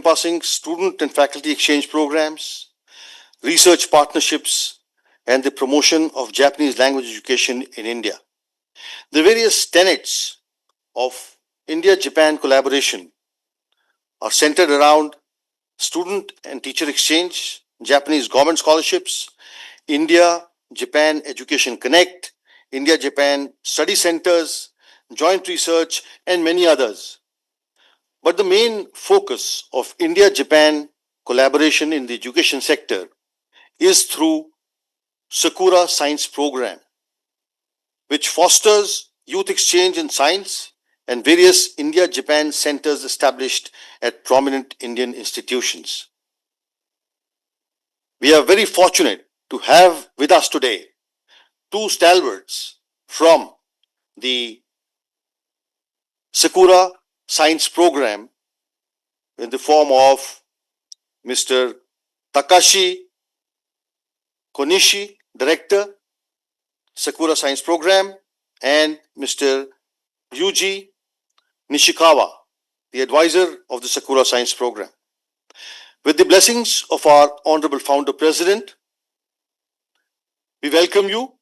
encompassing student and faculty exchange programs, research partnerships, and the promotion of Japanese language education in India. The various tenets of India-Japan collaboration are centered around student and teacher exchange, Japanese government scholarships, India-Japan Education Connect, India-Japan Study Centers, joint research, and many others. But the main focus of India-Japan collaboration in the education sector is through Sakura Science Program, which fosters youth exchange in science and various India-Japan centers established at prominent Indian institutions. We are very fortunate to have with us today two stalwarts from the Sakura Science Program in the form of Mr. Takashi Konishi, Director, Sakura Science Program, and Mr. Yuji Nishikawa, the advisor of the Sakura Science Program. With the blessings of our Honorable Founder President, we welcome you,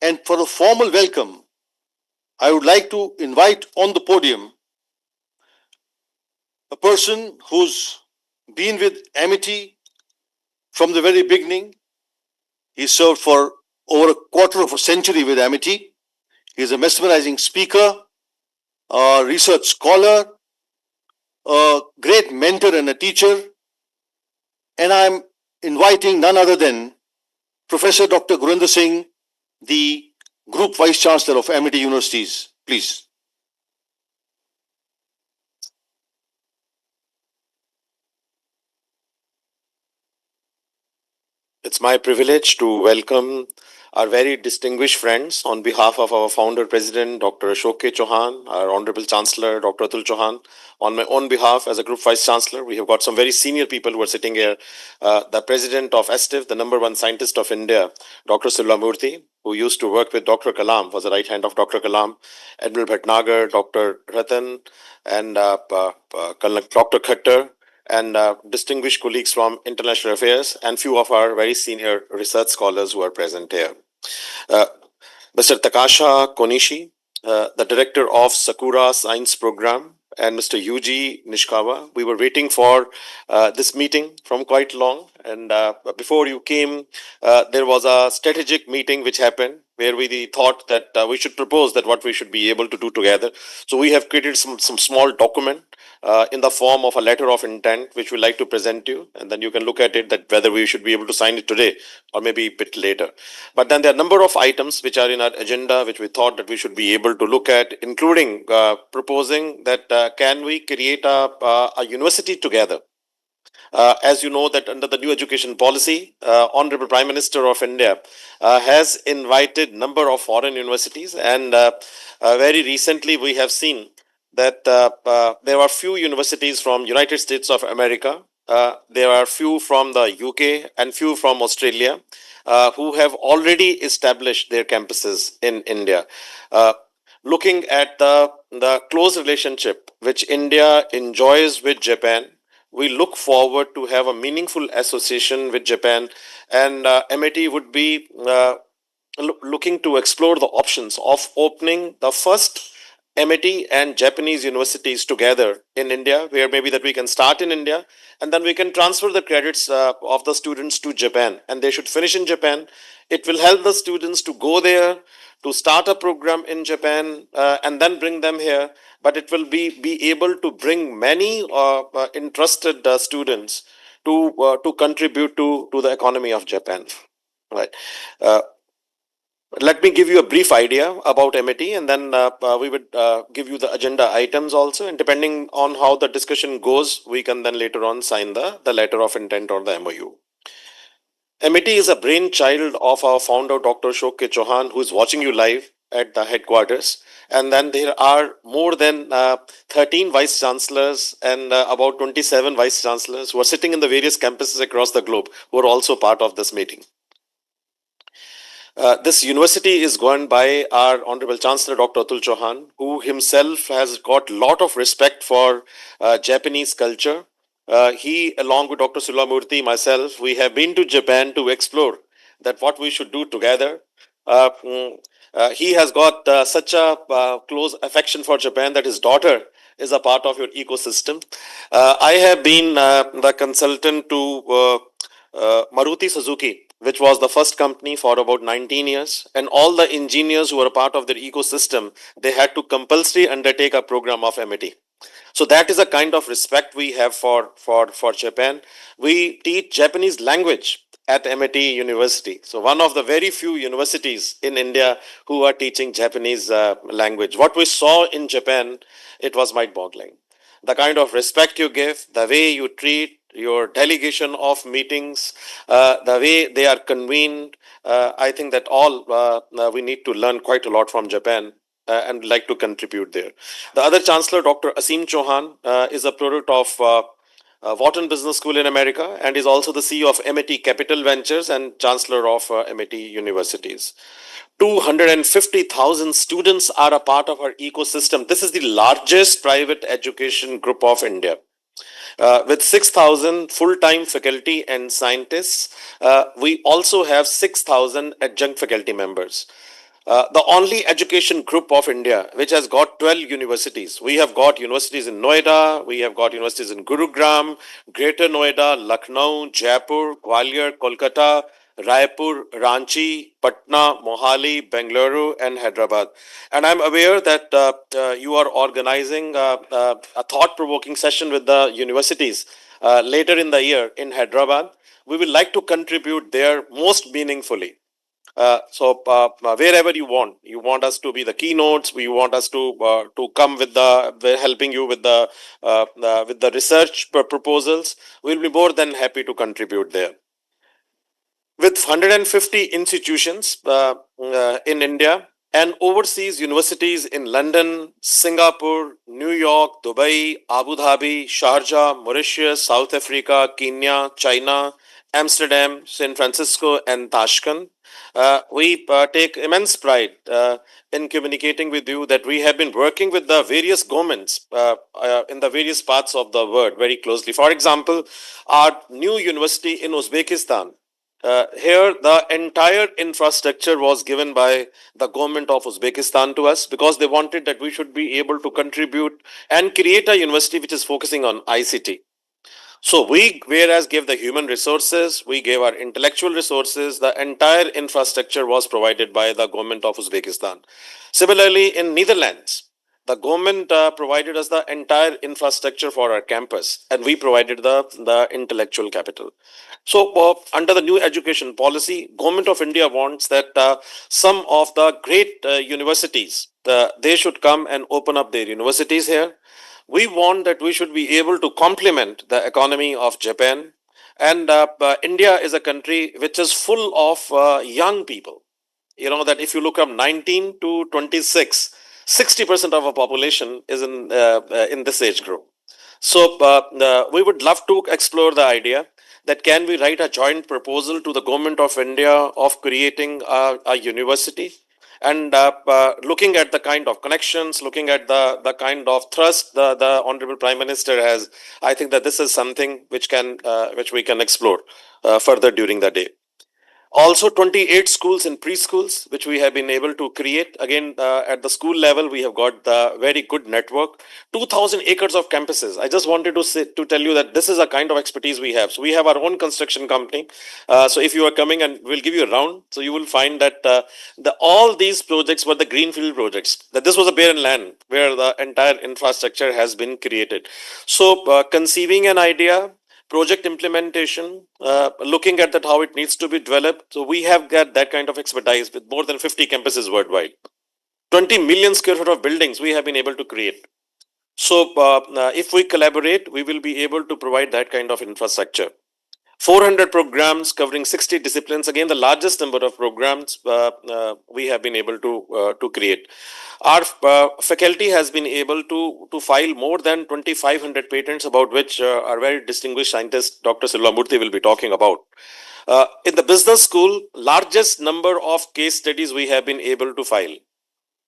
and for a formal welcome, I would like to invite on the podium a person who's been with Amity from the very beginning. He served for over a quarter of a century with Amity. He is a mesmerizing speaker, a research scholar, a great mentor and a teacher. And I'm inviting none other than Professor Dr. Gurinder Singh, the Group Vice Chancellor of Amity Universities. Please. It's my privilege to welcome our very distinguished friends on behalf of our founder president, Dr. Ashok K. Chauhan, our honorable chancellor, Dr. Atul Chauhan. On my own behalf as a group vice chancellor, we have got some very senior people who are sitting here. The president of STIF, the #1 scientist of India, Dr. Sulamurthy, who used to work with Dr. Kalam, was the right hand of Dr. Kalam, Admiral Bhatnagar, Dr. Ratan, and Dr. Khattar, and distinguished colleagues from International Affairs, and few of our very senior research scholars who are present here. Mr. Takasha Konishi, the director of Sakura Science Program, and Mr. Yuji Nishikawa. We were waiting for this meeting from quite long, and before you came, there was a strategic meeting which happened where we thought that we should propose that what we should be able to do together. So we have created some small document in the form of a letter of intent, which we'd like to present to you, and then you can look at it that whether we should be able to sign it today or maybe a bit later. But then there are a number of items which are in our agenda, which we thought that we should be able to look at, including proposing that can we create a university together. As you know that under the new education policy, Honorable Prime Minister of India has invited number of foreign universities, and very recently we have seen that there are few universities from United States of America, there are few from the UK and few from Australia who have already established their campuses in India. Looking at the close relationship which India enjoys with Japan, we look forward to have a meaningful association with Japan, and MIT would be looking to explore the options of opening the first MIT and Japanese universities together in India, where maybe that we can start in India and then we can transfer the credits of the students to Japan, and they should finish in Japan. It will help the students to go there, to start a program in Japan, and then bring them here. But it will be able to bring many interested students to contribute to the economy of Japan. Right. Let me give you a brief idea about MIT, and then we would give you the agenda items also, and depending on how the discussion goes, we can then later on sign the letter of intent or the MOU. MIT is a brainchild of our founder, Dr. Ashok K. Chauhan, who is watching you live at the headquarters. And then there are more than 13 vice chancellors and about 27 vice chancellors who are sitting in the various campuses across the globe, who are also part of this meeting. This university is governed by our Honorable Chancellor, Dr. Atul Chauhan, who himself has got a lot of respect for Japanese culture. He, along with Dr. Sulamurthy, myself, we have been to Japan to explore that what we should do together. Uh, mm, he has got such a close affection for Japan that his daughter is a part of your ecosystem. I have been the consultant to Maruti Suzuki, which was the first company for about 19 years, and all the engineers who were a part of their ecosystem, they had to compulsory undertake a program of MIT. So that is a kind of respect we have for Japan. We teach Japanese language at MIT University. So one of the very few universities in India who are teaching Japanese language. What we saw in Japan, it was mind-boggling. The kind of respect you give, the way you treat your delegation of meetings, the way they are convened, I think that all we need to learn quite a lot from Japan and like to contribute there. The other chancellor, Dr. Asim Chauhan, is a product of Wharton Business School in America and is also the CEO of MIT Capital Ventures and chancellor of MIT Universities. 250,000 students are a part of our ecosystem. This is the largest private education group of India. With 6,000 full-time faculty and scientists, we also have 6,000 adjunct faculty members. The only education group of India which has got 12 universities. We have got universities in Noida, we have got universities in Gurugram, Greater Noida, Lucknow, Jaipur, Gwalior, Kolkata, Raipur, Ranchi, Patna, Mohali, Bengaluru, and Hyderabad. And I'm aware that you are organizing a thought-provoking session with the universities later in the year in Hyderabad. We would like to contribute there most meaningfully. Wherever you want us to be the keynotes. We want us to come with helping you with the research proposals. We'll be more than happy to contribute there. With 150 institutions in India and overseas universities in London, Singapore, New York, Dubai, Abu Dhabi, Sharjah, Mauritius, South Africa, Kenya, China, Amsterdam, San Francisco, and Tashkent. We take immense pride in communicating with you that we have been working with the various governments in the various parts of the world very closely. For example, our new university in Uzbekistan. Here, the entire infrastructure was given by the government of Uzbekistan to us because they wanted that we should be able to contribute and create a university which is focusing on ICT. So we, whereas gave the human resources, we gave our intellectual resources, the entire infrastructure was provided by the government of Uzbekistan. Similarly, in Netherlands, the government provided us the entire infrastructure for our campus, and we provided the intellectual capital. So, under the new education policy, Government of India wants that some of the great universities, they should come and open up their universities here. We want that we should be able to complement the economy of Japan. And India is a country which is full of young people. You know that if you look up 19 to 26, 60% of our population is in this age group. So we would love to explore the idea that can we write a joint proposal to the government of India of creating a university and looking at the kind of connections, looking at the kind of thrust the Honorable Prime Minister has. I think that this is something which we can explore further during the day. Also 28 schools and preschools, which we have been able to create. Again, at the school level, we have got the very good network. 2,000 acres of campuses. I just wanted to tell you that this is a kind of expertise we have. So we have our own construction company. So if you are coming and we'll give you a round, so you will find that all these projects were the greenfield projects. That this was a barren land where the entire infrastructure has been created. So conceiving an idea, project implementation, looking at that how it needs to be developed. So we have got that kind of expertise with more than 50 campuses worldwide. 20 million square foot of buildings we have been able to create. So if we collaborate, we will be able to provide that kind of infrastructure. 400 programs covering 60 disciplines. Again, the largest number of programs we have been able to create. Our faculty has been able to file more than 2,500 patents, about which our very distinguished scientist, Dr. Silvamurthy, will be talking about. In the business school, largest number of case studies we have been able to file.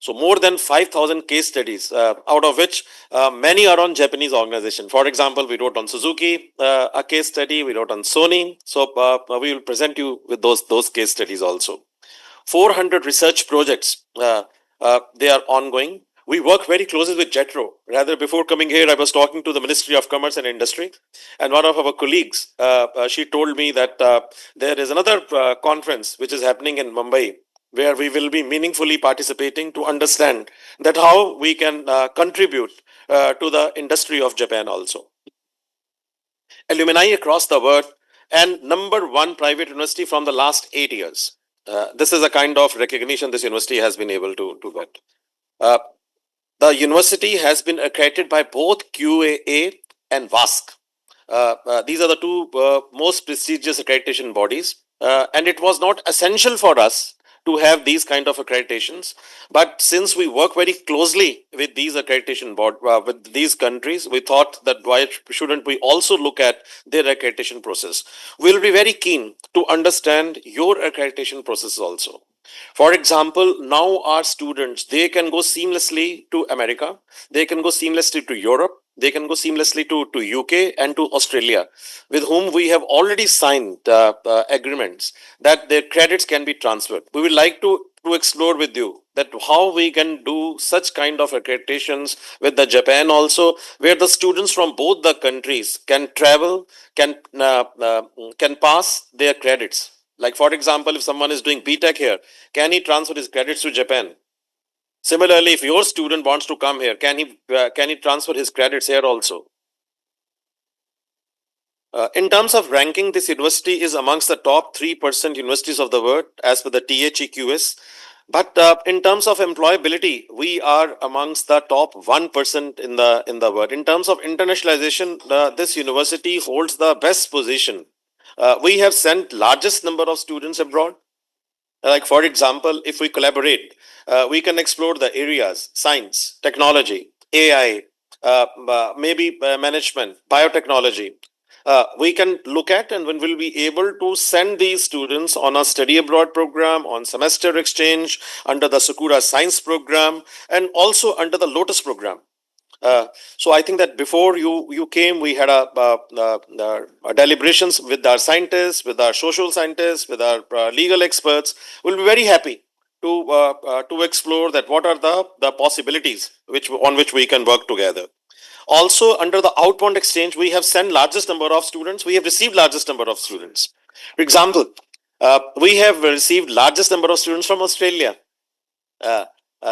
So more than 5,000 case studies, out of which many are on Japanese organization. For example, we wrote on Suzuki a case study, we wrote on Sony. So we will present you with those case studies also. 400 research projects, they are ongoing. We work very closely with JETRO. Rather, before coming here, I was talking to the Ministry of Commerce and Industry, and one of our colleagues, she told me that there is another conference which is happening in Mumbai, where we will be meaningfully participating to understand that how we can contribute to the industry of Japan also. Alumni across the world, and number one private university from the last 8 years. This is a kind of recognition this university has been able to get. Uh, the university has been accredited by both QAA and WASC. These are the two most prestigious accreditation bodies, and it was not essential for us to have these kind of accreditations. But since we work very closely with these accreditation board, with these countries, we thought that why shouldn't we also look at their accreditation process? We'll be very keen to understand your accreditation process also. For example, now our students, they can go seamlessly to America, they can go seamlessly to Europe, they can go seamlessly to UK and to Australia, with whom we have already signed agreements that their credits can be transferred. We would like to explore with you that how we can do such kind of accreditations with the Japan also, where the students from both the countries can travel, can pass their credits. Like for example, if someone is doing BTech here, can he transfer his credits to Japan? Similarly, if your student wants to come here, can he transfer his credits here also? In terms of ranking, this university is amongst the top 3% universities of the world as per the THEQS. But in terms of employability, we are amongst the top 1% in the world. In terms of internationalization, this university holds the best position. We have sent largest number of students abroad. Like for example, if we collaborate, we can explore the areas: science, technology, AI, maybe management, biotechnology. We can look at, and when we'll be able to send these students on a study abroad program, on semester exchange, under the Sakura Science program, and also under the Lotus program. So I think that before you came, we had a deliberations with our scientists, with our social scientists, with our legal experts. We'll be very happy to explore that what are the possibilities on which we can work together. Also, under the outbound exchange, we have sent largest number of students. We have received largest number of students. For example, we have received largest number of students from Australia. Uh,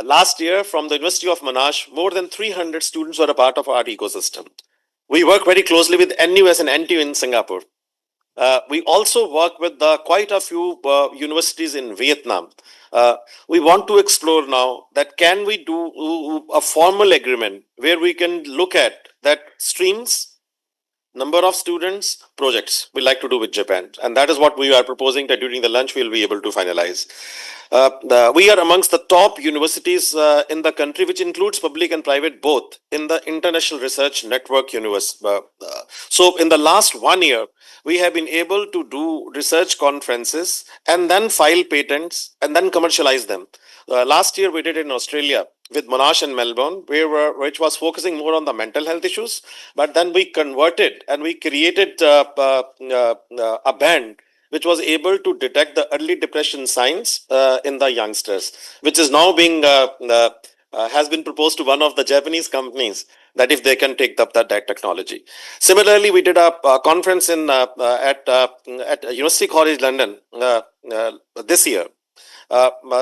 Last year, from the University of Monash, more than 300 students were a part of our ecosystem. We work very closely with NUS and NTU in Singapore. We also work with quite a few universities in Vietnam. We want to explore now that can we do a formal agreement where we can look at that streams, number of students, projects we like to do with Japan. And that is what we are proposing that during the lunch we'll be able to finalize. We are amongst the top universities in the country, which includes public and private both, in the International Research Network universe. So in the last 1 year, we have been able to do research conferences and then file patents and then commercialize them. Last year we did it in Australia with Monash and Melbourne, which was focusing more on the mental health issues. But then we converted and we created a band which was able to detect the early depression signs in the youngsters, which is now being has been proposed to one of the Japanese companies that if they can take up that technology. Similarly, we did a conference at University College London this year.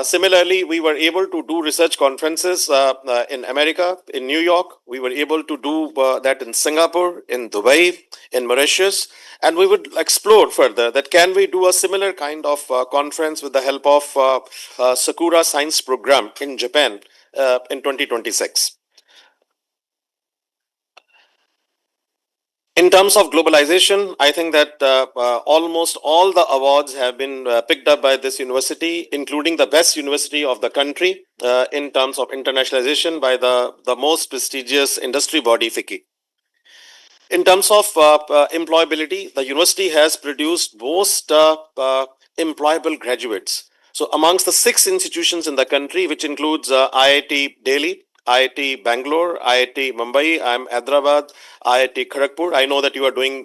Similarly, we were able to do research conferences in America, in New York. We were able to do that in Singapore, in Dubai, in Mauritius, and we would explore further that can we do a similar kind of conference with the help of Sakura Science program in Japan in 2026. In terms of globalization, I think that almost all the awards have been picked up by this university, including the best university of the country in terms of internationalization by the most prestigious industry body, FICCI. In terms of employability, the university has produced most employable graduates. So amongst the 6 institutions in the country, which includes IIT Delhi, IIT Bangalore, IIT Mumbai, I'm Hyderabad, IIT Kharagpur. I know that you are doing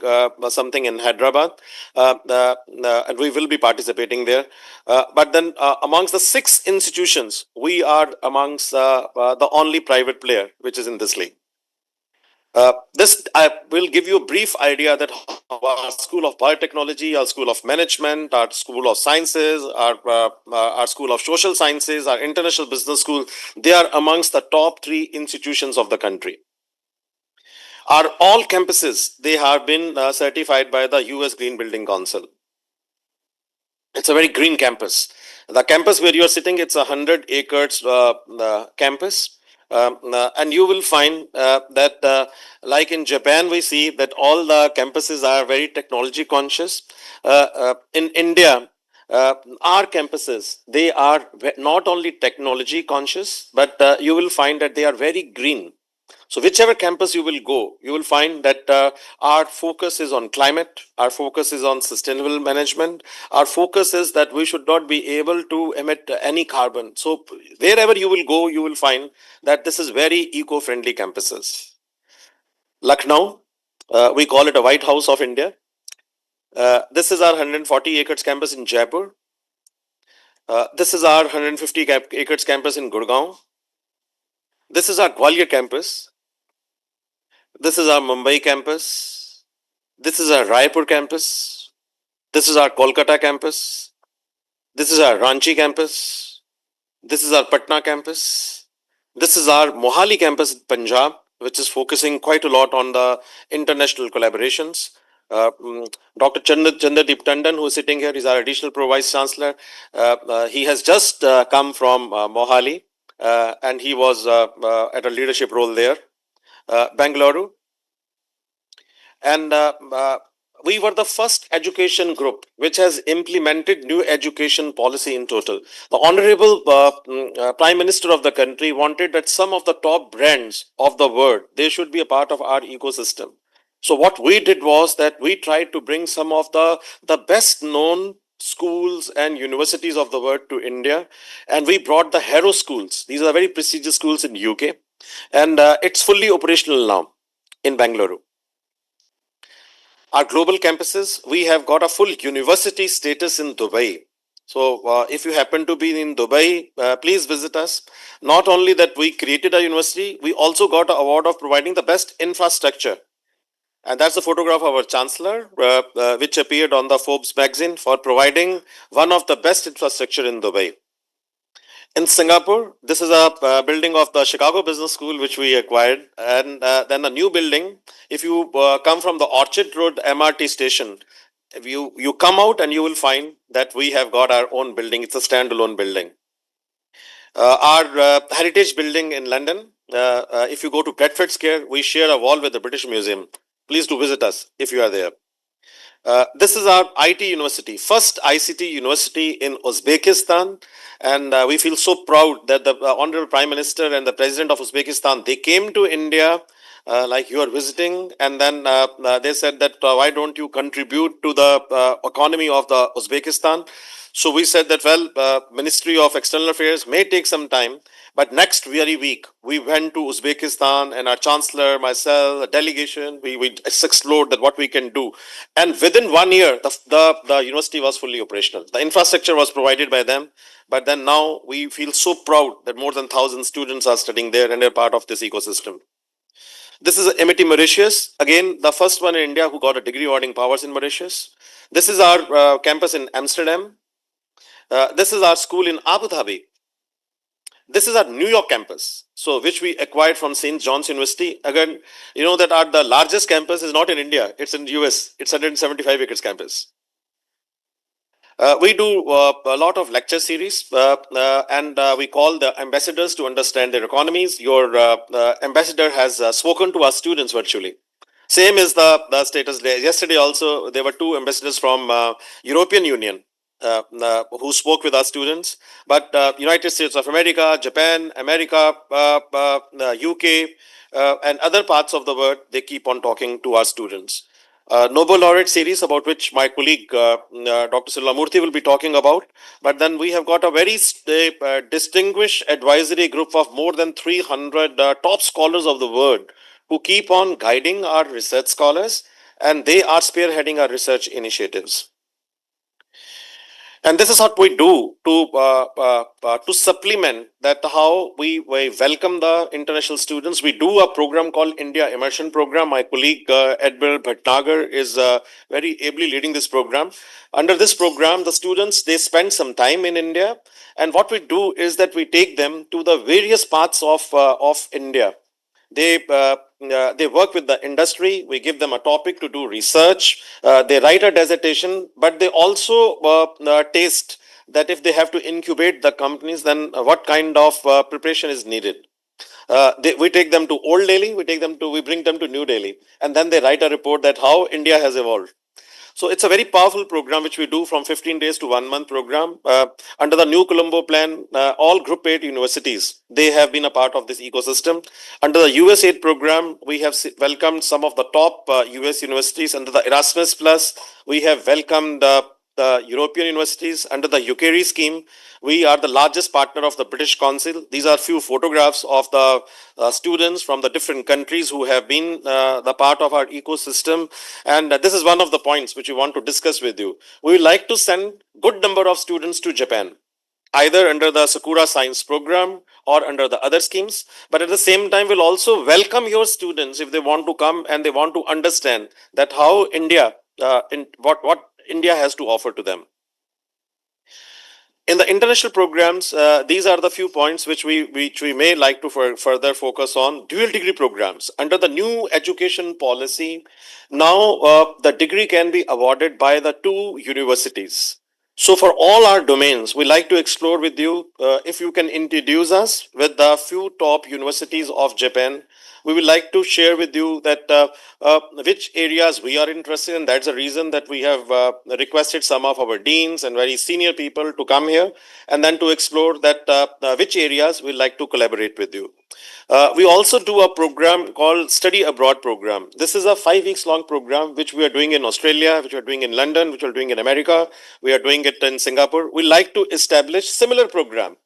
something in Hyderabad, and we will be participating there. But then amongst the 6 institutions, we are amongst the only private player which is in this league. This I will give you a brief idea that our School of Biotechnology, our School of Management, our School of Sciences, our School of Social Sciences, our International Business School, they are amongst the top 3 institutions of the country. Our all campuses, they have been certified by the US Green Building Council. It's a very green campus. The campus where you are sitting, it's a 100 acres campus. And you will find that like in Japan, we see that all the campuses are very technology conscious. In India, our campuses, they are not only technology conscious, but you will find that they are very green. So whichever campus you will go, you will find that our focus is on climate, our focus is on sustainable management, our focus is that we should not be able to emit any carbon. So wherever you will go, you will find that this is very eco-friendly campuses. Lucknow, we call it a White House of India. This is our 140 acres campus in Jaipur. This is our 150 acres campus in Gurgaon. This is our Gwalior campus. This is our Mumbai campus. This is our Raipur campus. This is our Kolkata campus. This is our Ranchi campus. This is our Patna campus. This is our Mohali campus in Punjab, which is focusing quite a lot on the international collaborations. Dr. Chandradeep Tandon, who is sitting here, is our additional Pro Vice Chancellor. He has just come from Mohali, and he was at a leadership role there. Bangalore. And we were the first education group which has implemented new education policy in total. The Honorable Prime Minister of the country wanted that some of the top brands of the world, they should be a part of our ecosystem. So what we did was that we tried to bring some of the best known schools and universities of the world to India, and we brought the Harrow schools. These are very prestigious schools in UK, and it's fully operational now in Bangalore. Our global campuses, we have got a full university status in Dubai. So if you happen to be in Dubai, please visit us. Not only that we created a university, we also got an award of providing the best infrastructure. And that's the photograph of our chancellor, which appeared on the Forbes magazine for providing one of the best infrastructure in Dubai. In Singapore, this is a building of the Chicago Business School, which we acquired. And then a new building. If you come from the Orchard Road MRT station, if you come out and you will find that we have got our own building. It's a standalone building. Our heritage building in London, if you go to Bedford Square, we share a wall with the British Museum. Please do visit us if you are there. This is our IT university, first ICT university in Uzbekistan. And we feel so proud that the Honorable Prime Minister and the President of Uzbekistan, they came to India like you are visiting. And then they said that why don't you contribute to the economy of the Uzbekistan? So we said that, well, Ministry of External Affairs may take some time, but next very week, we went to Uzbekistan and our chancellor, myself, a delegation, we explored that what we can do. And within 1 year, the university was fully operational. The infrastructure was provided by them. But then now we feel so proud that more than 1,000 students are studying there and they're part of this ecosystem. This is MIT Mauritius. Again, the first one in India who got a degree awarding powers in Mauritius. This is our campus in Amsterdam. This is our school in Abu Dhabi. This is our New York campus, so which we acquired from St. John's University. Again, you know that the largest campus is not in India, it's in US. It's 175 acres campus. We do a lot of lecture series and we call the ambassadors to understand their economies. Your ambassador has spoken to our students virtually. Same is the status there. Yesterday also, there were 2 ambassadors from European Union who spoke with our students. But United States of America, Japan, America, UK, and other parts of the world, they keep on talking to our students. Nobel laureate series, about which my colleague Dr. Silla Murthy will be talking about. But then we have got a very distinguished advisory group of more than 300 top scholars of the world who keep on guiding our research scholars, and they are spearheading our research initiatives. And this is what we do to supplement that, how we welcome the international students. We do a program called India Immersion Program. My colleague Admiral Bhatnagar is very ably leading this program. Under this program, the students, they spend some time in India, and what we do is that we take them to the various parts of India. They work with the industry. We give them a topic to do research. They write a dissertation, but they also taste that if they have to incubate the companies, then what kind of preparation is needed. We take them to Old Delhi, we bring them to New Delhi, and then they write a report that how India has evolved. So it's a very powerful program which we do from 15 days to 1 month program. Under the new Colombo plan, all Group 8 universities, they have been a part of this ecosystem. Under the US 8 program, we have welcomed some of the top US universities. Under the Erasmus Plus, we have welcomed the European universities. Under the UKRI scheme, we are the largest partner of the British Council. These are few photographs of the students from the different countries who have been the part of our ecosystem. And this is one of the points which we want to discuss with you. We would like to send good number of students to Japan, either under the Sakura Science Program or under the other schemes. But at the same time, we'll also welcome your students if they want to come and they want to understand that how India, what India has to offer to them. In the international programs, these are the few points which we may like to further focus on. Dual degree programs. Under the new education policy, now the degree can be awarded by the two universities. So for all our domains, we like to explore with you, if you can introduce us with the few top universities of Japan. We would like to share with you that which areas we are interested in. That's the reason that we have requested some of our deans and very senior people to come here, and then to explore that which areas we like to collaborate with you. We also do a program called Study Abroad Program. This is a 5 weeks long program which we are doing in Australia, which we are doing in London, which we are doing in America. We are doing it in Singapore. We like to establish similar program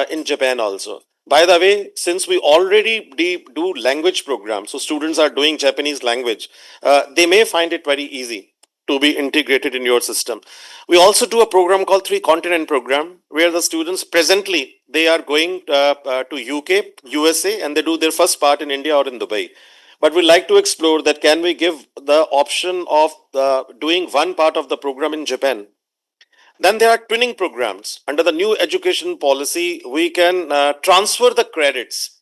in Japan also. By the way, since we already do language programs, so students are doing Japanese language, they may find it very easy to be integrated in your system. We also do a program called 3 Continent Program, where the students presently, they are going to UK, USA, and they do their first part in India or in Dubai. But we like to explore that can we give the option of doing one part of the program in Japan. Then there are twinning programs. Under the new education policy, we can transfer the credits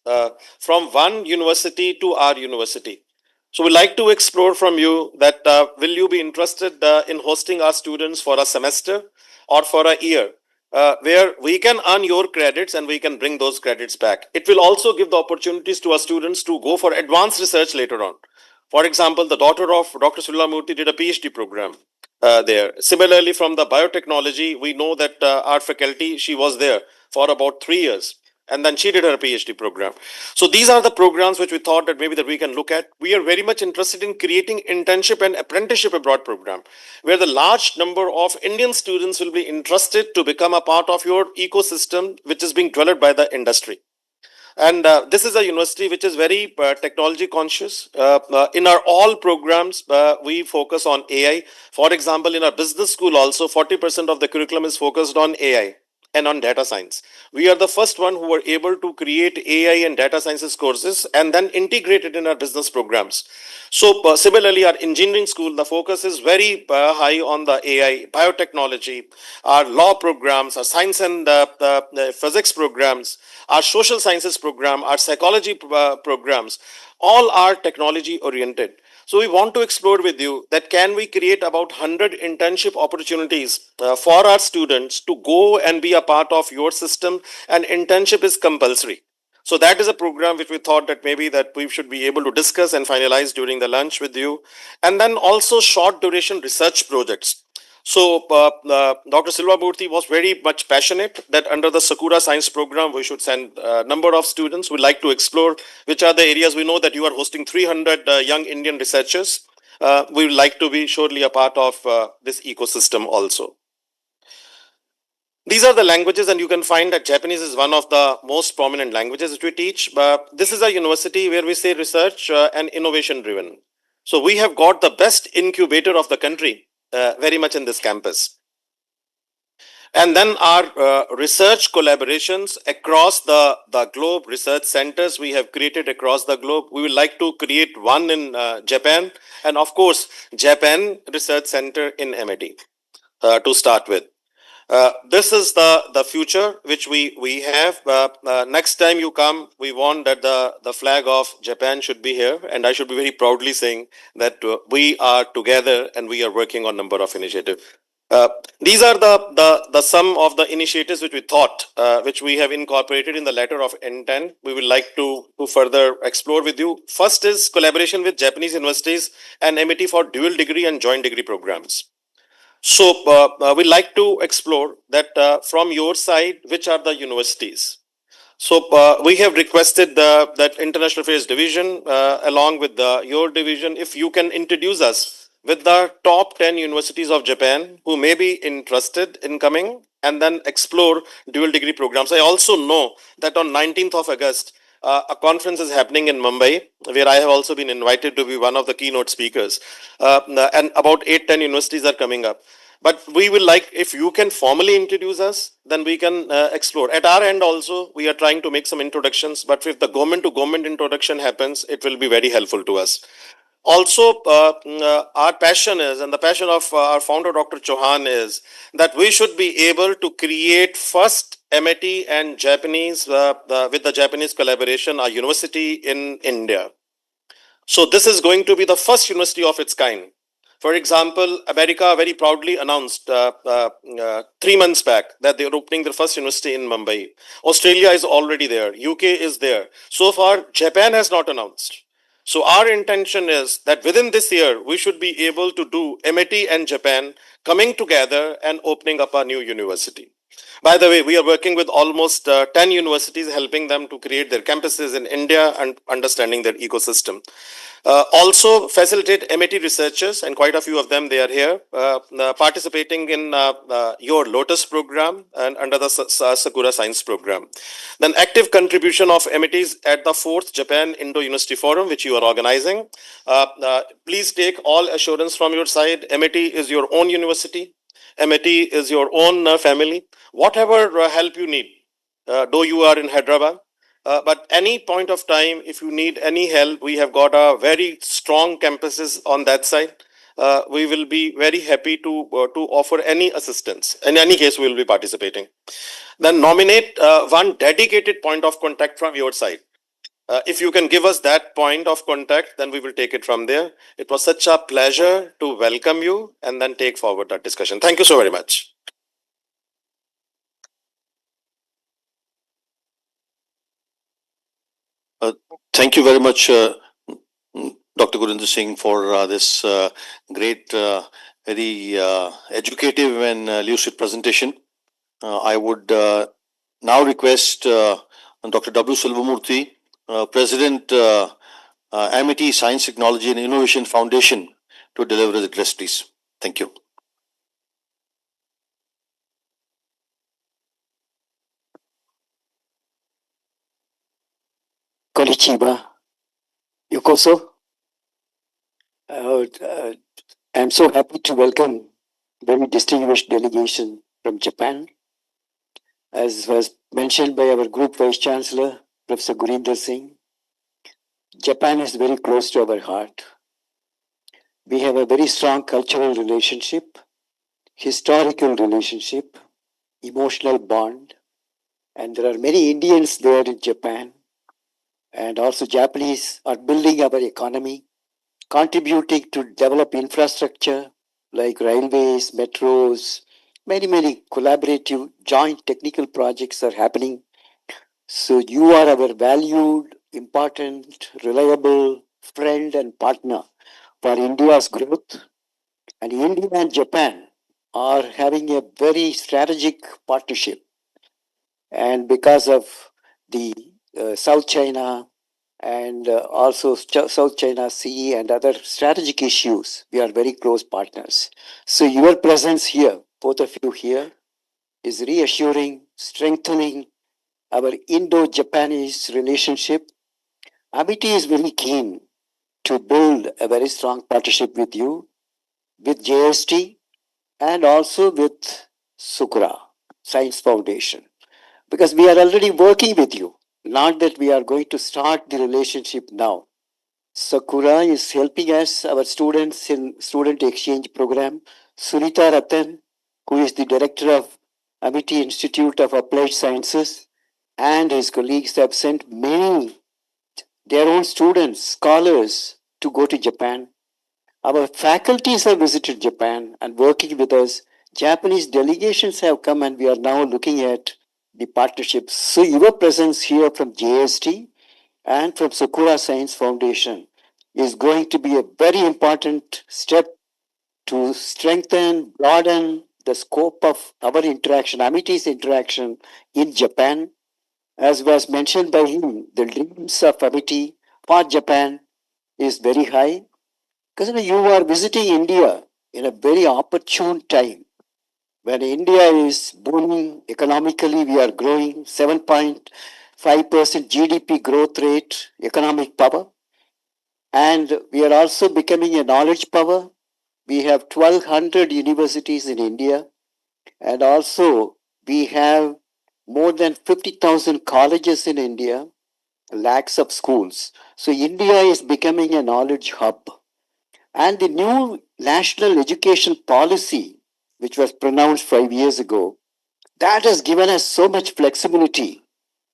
from one university to our university. So we'd like to explore from you that will you be interested in hosting our students for a semester or for a year, where we can earn your credits and we can bring those credits back. It will also give the opportunities to our students to go for advanced research later on. For example, the daughter of Dr. Sulla Murthy did a PhD program there. Similarly, from the biotechnology, we know that our faculty, she was there for about 3 years, and then she did her PhD program. So these are the programs which we thought that maybe that we can look at. We are very much interested in creating internship and apprenticeship abroad program, where the large number of Indian students will be interested to become a part of your ecosystem, which is being developed by the industry. And this is a university which is very technology conscious. In our all programs, we focus on AI. For example, in our business school also, 40% of the curriculum is focused on AI and on data science. We are the first one who were able to create AI and data sciences courses and then integrate it in our business programs. So similarly, our engineering school, the focus is very high on the AI, biotechnology, our law programs, our science and physics programs, our social sciences program, our psychology programs, all are technology oriented. So we want to explore with you that can we create about 100 internship opportunities for our students to go and be a part of your system, and internship is compulsory. So that is a program which we thought that maybe that we should be able to discuss and finalize during the lunch with you. And then also short duration research projects. So Dr. Silva Murthy was very much passionate that under the Sakura Science Program, we should send a number of students. We'd like to explore which are the areas. We know that you are hosting 300 young Indian researchers. we would like to be surely a part of this ecosystem also. These are the languages, and you can find that Japanese is one of the most prominent languages which we teach. But this is a university where we say research and innovation driven. So we have got the best incubator of the country very much in this campus. And then our research collaborations across the globe, research centers we have created across the globe. We would like to create one in Japan, and of course, Japan Research Center in MIT to start with. This is the future which we have. Next time you come, we want that the flag of Japan should be here, and I should be very proudly saying that we are together and we are working on number of initiatives. These are the sum of the initiatives which we thought, which we have incorporated in the letter of intent. We would like to further explore with you. First is collaboration with Japanese universities and MIT for dual degree and joint degree programs. So we'd like to explore that from your side, which are the universities? So we have requested that International Affairs Division, along with your division, if you can introduce us with the top 10 universities of Japan who may be interested in coming and then explore dual degree programs. I also know that on 19th of August, a conference is happening in Mumbai, where I have also been invited to be one of the keynote speakers. And about 8-10 universities are coming up. But we will like, if you can formally introduce us, then we can explore. At our end also, we are trying to make some introductions, but if the government to government introduction happens, it will be very helpful to us. Also, our passion is, and the passion of our founder, Dr. Chauhan, is that we should be able to create first MIT and Japanese, with the Japanese collaboration, a university in India. So this is going to be the first university of its kind. For example, America very proudly announced 3 months back that they are opening their first university in Mumbai. Australia is already there. UK is there. So far, Japan has not announced. So our intention is that within this year, we should be able to do MIT and Japan coming together and opening up a new university. By the way, we are working with almost 10 universities, helping them to create their campuses in India and understanding their ecosystem. Also facilitate MIT researchers, and quite a few of them, they are here, participating in your Lotus program and under the Sakura Science program. Then active contribution of MITs at the 4th Japan Indo-University Forum, which you are organizing. Please take all assurance from your side. MIT is your own university. MIT is your own family. Whatever help you need, though you are in Hyderabad, but any point of time, if you need any help, we have got a very strong campuses on that side. We will be very happy to offer any assistance. In any case, we will be participating. Then nominate one dedicated point of contact from your side. If you can give us that point of contact, then we will take it from there. It was such a pleasure to welcome you and then take forward that discussion. Thank you so very much. Thank you very much, Dr. Gurinder Singh, for this great, very educative and lucid presentation. I would now request Dr. W. Silvamurthy, President, Amity Science, Technology and Innovation Foundation, to deliver his address, please. Thank you. Konnichiwa. Yokoso. I'm so happy to welcome very distinguished delegation from Japan. As was mentioned by our Group Vice Chancellor, Professor Gurinder Singh, Japan is very close to our heart. We have a very strong cultural relationship, historical relationship, emotional bond, and there are many Indians there in Japan. And also Japanese are building our economy, contributing to develop infrastructure like railways, metros, many collaborative joint technical projects are happening. So you are our valued, important, reliable friend and partner for India's growth. And India and Japan are having a very strategic partnership. And because of the South China and also South China Sea and other strategic issues. We are very close partners. So your presence here, both of you here, is reassuring, strengthening our Indo-Japanese relationship. Amity is very keen to build a very strong partnership with you, with JST, and also with Sukura Science Foundation, because we are already working with you. Not that we are going to start the relationship now. Sakura is helping us, our students in student exchange program. Sunita Ratan, who is the director of Amity Institute of Applied Sciences, and his colleagues have sent many, their own students, scholars, to go to Japan. Our faculties have visited Japan and working with us. Japanese delegations have come and we are now looking at the partnerships. So your presence here from JST and from Sakura Science Foundation is going to be a very important step to strengthen, broaden the scope of our interaction, Amity's interaction in Japan. As was mentioned by him, the dreams of Amity for Japan is very high, because you are visiting India in a very opportune time when India is booming economically. We are growing 7.5% GDP growth rate, economic power, and we are also becoming a knowledge power. We have 1,200 universities in India, and also we have more than 50,000 colleges in India, lakhs of schools. So India is becoming a knowledge hub. And the new national education policy, which was pronounced 5 years ago, that has given us so much flexibility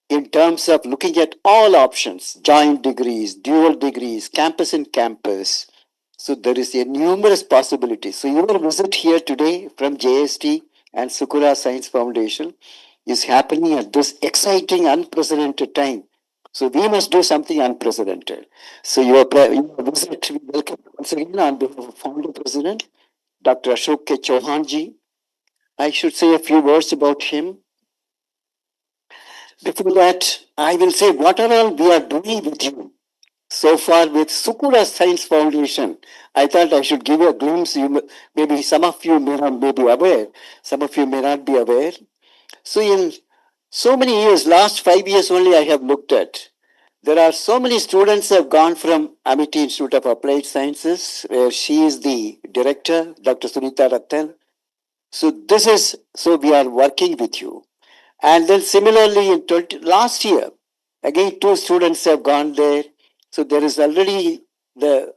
in terms of looking at all options, joint degrees, dual degrees, campus in campus. So there is a numerous possibilities. So your visit here today from JST and Sukura Science Foundation is happening at this exciting, unprecedented time. So we must do something unprecedented. So your visit, we welcome once again on behalf of Founder President, Dr. Ashok K. Chauhan ji. I should say a few words about him. Before that, I will say what are all we are doing with you so far with Sukura Science Foundation. I thought I should give you a glimpse. Maybe some of you may not be aware, some of you may not be aware. So in so many years, last 5 years only I have looked at. There are so many students who have gone from Amity Institute of Applied Sciences, where she is the director, Dr. Sunita Ratan. So we are working with you. And then similarly in last year, again 2 students have gone there. So there is already the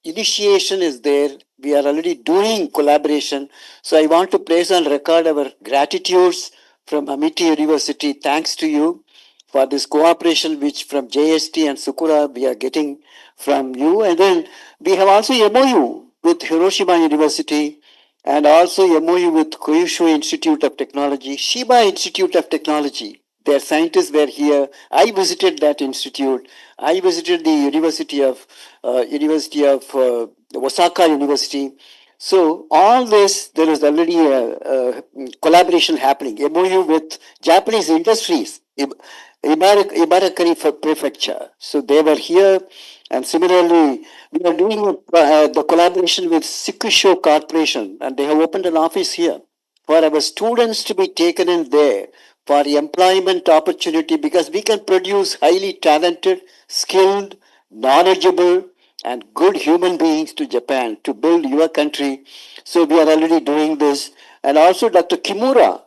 initiation is there. We are already doing collaboration. So I want to place on record our gratitudes from Amity University. Thanks to you for this cooperation which from JST and Sukura we are getting from you. And then we have also MOU with Hiroshima University and also MOU with Kyushu Institute of Technology, Shiba Institute of Technology. Their scientists were here. I visited that institute. I visited the University of Osaka University. So all this, there is already a collaboration happening. MOU with Japanese industries, Ibarakari Prefecture. So they were here, and similarly, we are doing the collaboration with Sikusho Corporation, and they have opened an office here for our students to be taken in there for employment opportunity, because we can produce highly talented, skilled, knowledgeable, and good human beings to Japan to build your country. So we are already doing this. And also Dr. Kimura,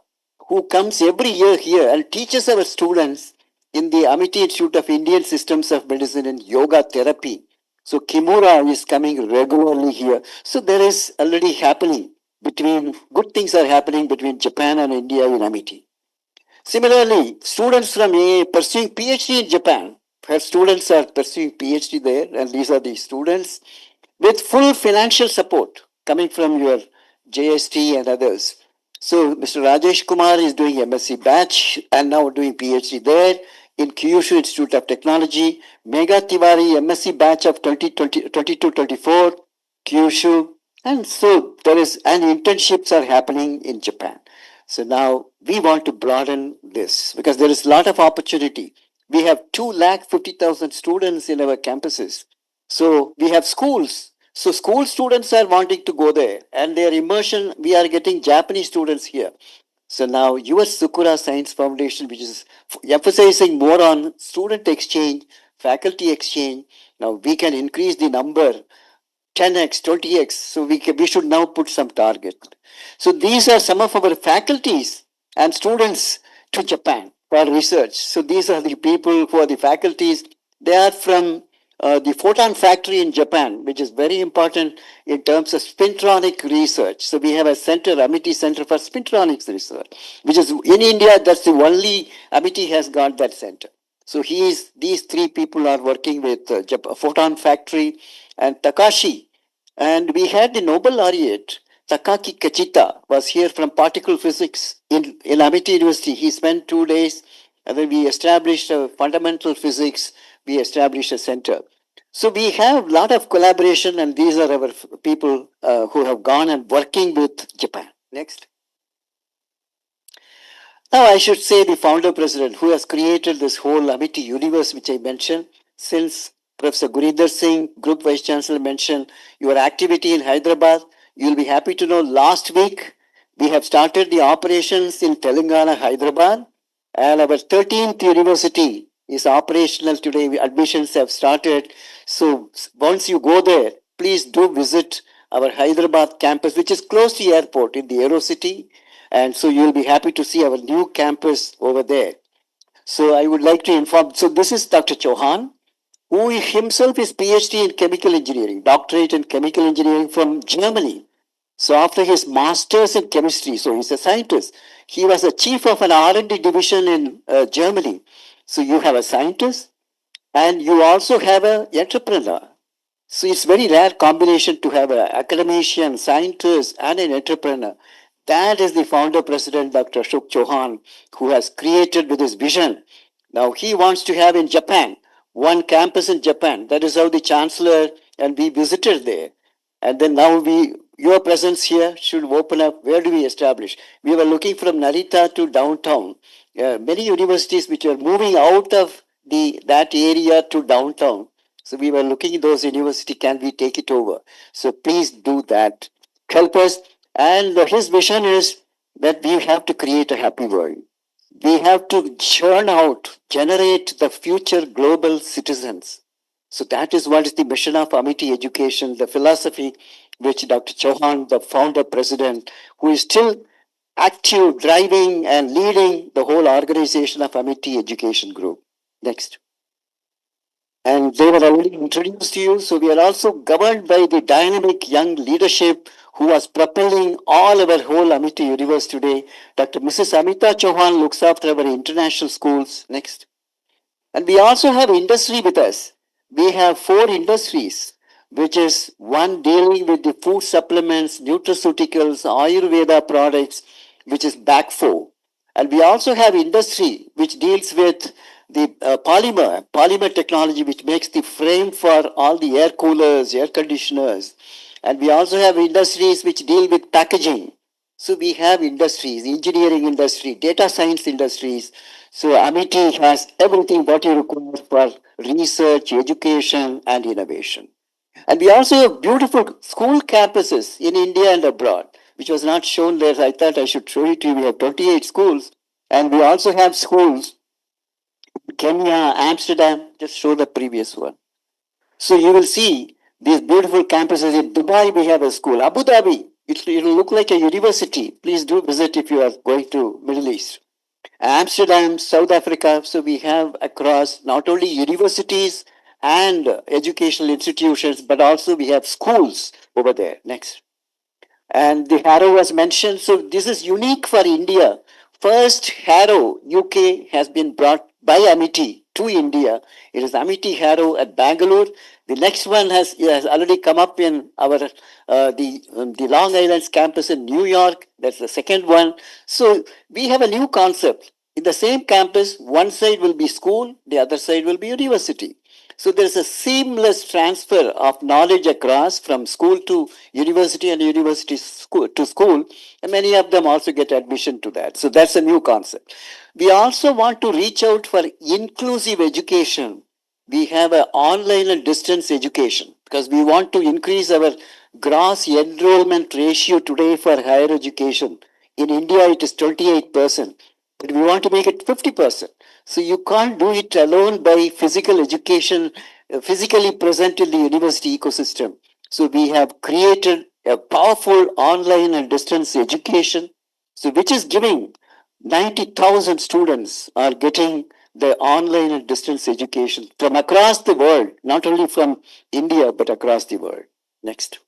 who comes every year here and teaches our students in the Amity Institute of Indian Systems of Medicine and Yoga Therapy. So Kimura is coming regularly here. So there is already happening good things are happening between Japan and India in Amity. Similarly, students from pursuing PhD in Japan, her students are pursuing PhD there, and these are the students with full financial support coming from your JST and others. So Mr. Rajesh Kumar is doing MSc batch and now doing PhD there in Kyushu Institute of Technology. Megha Tiwari, MSc batch of 2022-24, Kyushu. And so and internships are happening in Japan. So now we want to broaden this because there is a lot of opportunity. We have 250,000 students in our campuses. So we have schools. So school students are wanting to go there, and their immersion, we are getting Japanese students here. So now your Sukura Science Foundation, which is emphasizing more on student exchange, faculty exchange, now we can increase the number 10x, 20x. So we should now put some target. So these are some of our faculties and students to Japan for research. So these are the people who are the faculties. They are from the photon factory in Japan, which is very important in terms of spintronic research. So we have a center, Amity Center for Spintronics Research, which is in India. That's the only Amity has got that center. So these three people are working with Photon Factory and Takashi. And we had the Nobel laureate, Takaki Kachita, was here from particle physics in Amity University. He spent 2 days, and then we established a fundamental physics, we established a center. So we have a lot of collaboration, and these are our people who have gone and working with Japan. Next. Now I should say the founder president who has created this whole Amity universe which I mentioned. Since Professor Gurinder Singh, Group Vice Chancellor, mentioned your activity in Hyderabad, you'll be happy to know last week we have started the operations in Telangana, Hyderabad, and our 13th university is operational today. Admissions have started. So once you go there, please do visit our Hyderabad campus, which is close to the airport in the Aero City. And so you'll be happy to see our new campus over there. So I would like to inform, so this is Dr. Chauhan, who himself is PhD in chemical engineering, doctorate in chemical engineering from Germany. So after his master's in chemistry, so he's a scientist. He was a chief of an R&D division in Germany. So you have a scientist and you also have an entrepreneur. So it's very rare combination to have an academician, scientist, and an entrepreneur. That is the founder president, Dr. Ashok Chauhan, who has created with his vision. Now he wants to have in Japan, one campus in Japan. That is how the chancellor and we visited there. And then now your presence here should open up. Where do we establish? We were looking from Narita to downtown. Many universities which are moving out of that area to downtown. So we were looking at those universities, can we take it over? So please do that. Help us. And his vision is that we have to create a happy world. We have to churn out, generate the future global citizens. So that is what is the mission of Amity Education, the philosophy which Dr. Chauhan, the founder president, who is still active, driving and leading the whole organization of Amity Education Group. Next. And they were already introduced to you. So we are also governed by the dynamic young leadership who was propelling all our whole Amity universe today. Dr. Mrs. Amita Chauhan looks after our international schools. Next. And we also have industry with us. We have 4 industries, which is one dealing with the food supplements, nutraceuticals, Ayurveda products, which is BAC4. And we also have industry which deals with the polymer technology, which makes the frame for all the air coolers, air conditioners. And we also have industries which deal with packaging. So we have industries, engineering industry, data science industries. So Amity has everything what you require for research, education, and innovation. And we also have beautiful school campuses in India and abroad, which was not shown there. I thought I should show it to you. We have 28 schools. And we also have schools in Kenya, Amsterdam. Just show the previous one. So you will see these beautiful campuses. In Dubai, we have a school. Abu Dhabi, it will look like a university. Please do visit if you are going to Middle East. Amsterdam, South Africa. So we have across not only universities and educational institutions, but also we have schools over there. Next. And the Harrow was mentioned. So this is unique for India. First Harrow, UK, has been brought by Amity to India. It is Amity Harrow at Bangalore. The next one has already come up in our the Long Island campus in New York. That's the second one. So we have a new concept. In the same campus, one side will be school, the other side will be university. So there is a seamless transfer of knowledge across from school to university and university school to school, and many of them also get admission to that. So that's a new concept. We also want to reach out for inclusive education. We have an online and distance education because we want to increase our gross enrollment ratio today for higher education. In India, it is 28%, but we want to make it 50%. So you can't do it alone by physical education, physically present in the university ecosystem. So we have created a powerful online and distance education, so which is giving 90,000 students are getting the online and distance education from across the world, not only from India, but across the world. Next.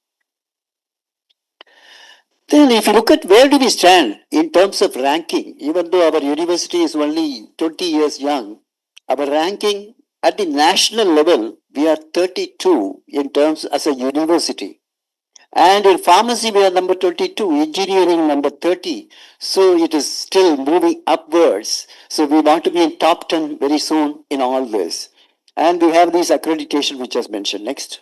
Then if you look at where do we stand in terms of ranking, even though our university is only 20 years young, our ranking at the national level, we are 32 in terms as a university. And in pharmacy, we are number 22, engineering number 30. So it is still moving upwards. So we want to be in top 10 very soon in all this. And we have these accreditation which was mentioned. Next.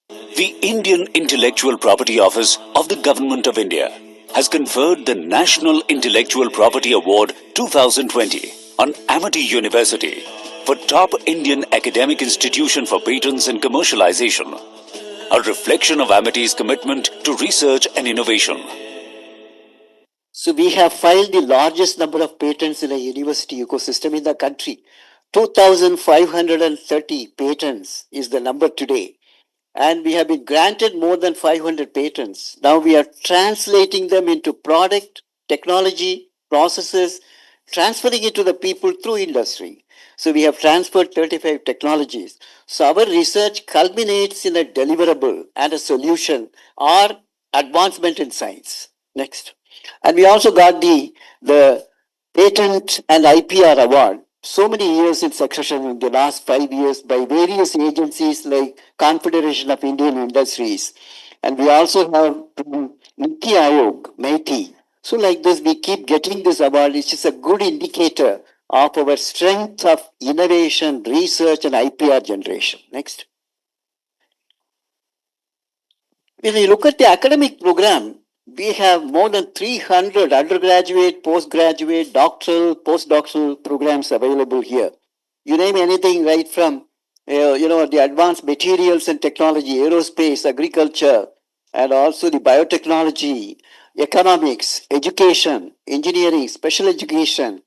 The Indian Intellectual Property Office of the Government of India has conferred the National Intellectual Property Award 2020 on Amity University for Top Indian Academic Institution for Patents and Commercialization, a reflection of Amity's commitment to research and innovation. So we have filed the largest number of patents in a university ecosystem in the country. 2,530 patents is the number today. And we have been granted more than 500 patents. Now we are translating them into product, technology, processes, transferring it to the people through industry. So we have transferred 35 technologies. So our research culminates in a deliverable and a solution or advancement in science. Next. And we also got the Patent and IPR Award so many years in succession in the last 5 years by various agencies like Confederation of Indian Industries. And we also have Niti Aayog, MeitY. So like this, we keep getting this award, which is a good indicator of our strength of innovation, research, and IPR generation. Next. When you look at the academic program, we have more than 300 undergraduate, postgraduate, doctoral, postdoctoral programs available here. You name anything right from, the advanced materials and technology, aerospace, agriculture, and also the biotechnology, economics, education, engineering, special education,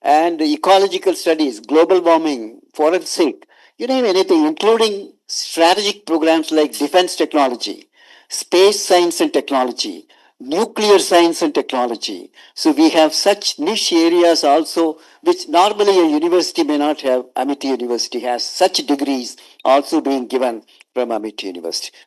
and ecological studies, global warming, forensic, you name anything, including strategic programs like defense technology, space science and technology, nuclear science and technology. So we have such niche areas also, which normally a university may not have. Amity University has such degrees also being given from Amity University.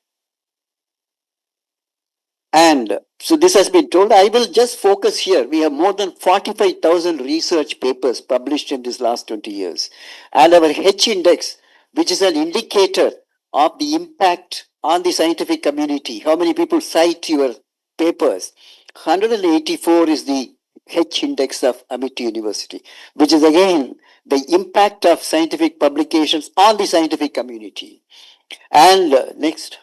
And so this has been told. I will just focus here. We have more than 45,000 research papers published in this last 20 years. And our H index, which is an indicator of the impact on the scientific community, how many people cite your papers, 184 is the H index of Amity University, which is again the impact of scientific publications on the scientific community. And next.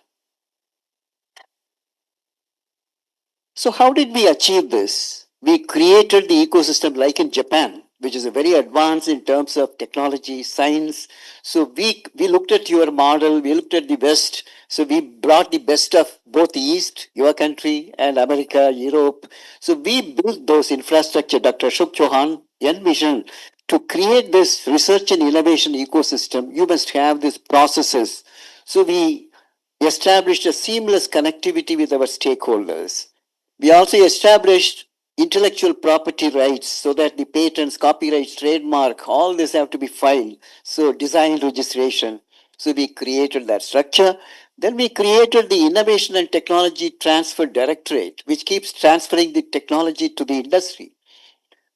So how did we achieve this? We created the ecosystem like in Japan, which is a very advanced in terms of technology, science. So we looked at your model, we looked at the West. So we brought the best of both the East, your country, and America, Europe. So we built those infrastructure, Dr. Ashok Chauhan envisioned to create this research and innovation ecosystem. You must have these processes. So we established a seamless connectivity with our stakeholders. We also established intellectual property rights so that the patents, copyrights, trademark, all this have to be filed. So design registration. So we created that structure. Then we created the Innovation and Technology Transfer Directorate, which keeps transferring the technology to the industry.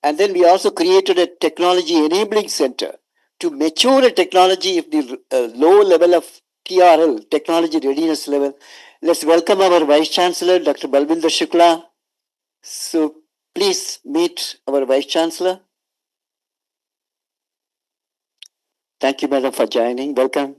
And then we also created a Technology Enabling Center to mature a technology if the low level of TRL, technology readiness level. Let's welcome our Vice Chancellor, Dr. Balvinder Shukla. So please meet our Vice Chancellor. Thank you, madam, for joining. Welcome.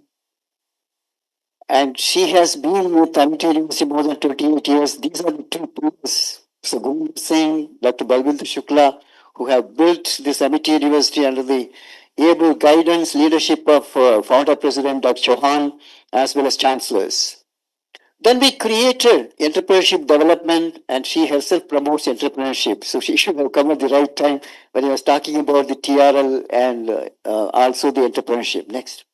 And she has been with Amity University more than 28 years. These are the two pillars, Mr. Guru Singh, Dr. Balwinder Shukla, who have built this Amity University under the able guidance, leadership of founder president Dr. Chauhan, as well as chancellors. Then we created entrepreneurship development, and she herself promotes entrepreneurship. So she should have come at the right time when I was talking about the TRL and also the entrepreneurship. Next.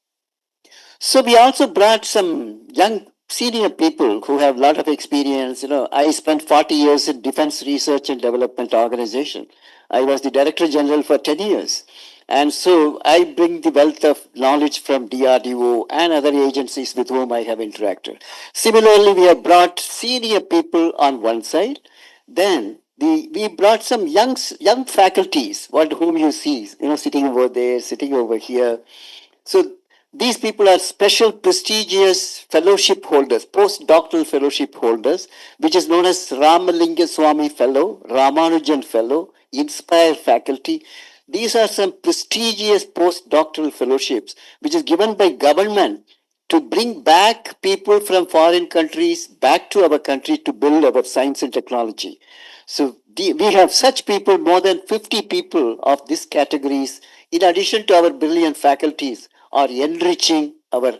So we also brought some young senior people who have a lot of experience. I spent 40 years in Defense Research and Development Organization. I was the Director General for 10 years. And so I bring the wealth of knowledge from DRDO and other agencies with whom I have interacted. Similarly, we have brought senior people on one side. Then we brought some young faculties, whom you see, sitting over there, sitting over here. So these people are special prestigious fellowship holders, postdoctoral fellowship holders, which is known as Ramalinga Swami Fellow, Ramanujan Fellow, Inspire Faculty. These are some prestigious postdoctoral fellowships, which is given by government to bring back people from foreign countries back to our country to build our science and technology. So we have such people, more than 50 people of these categories, in addition to our brilliant faculties, are enriching our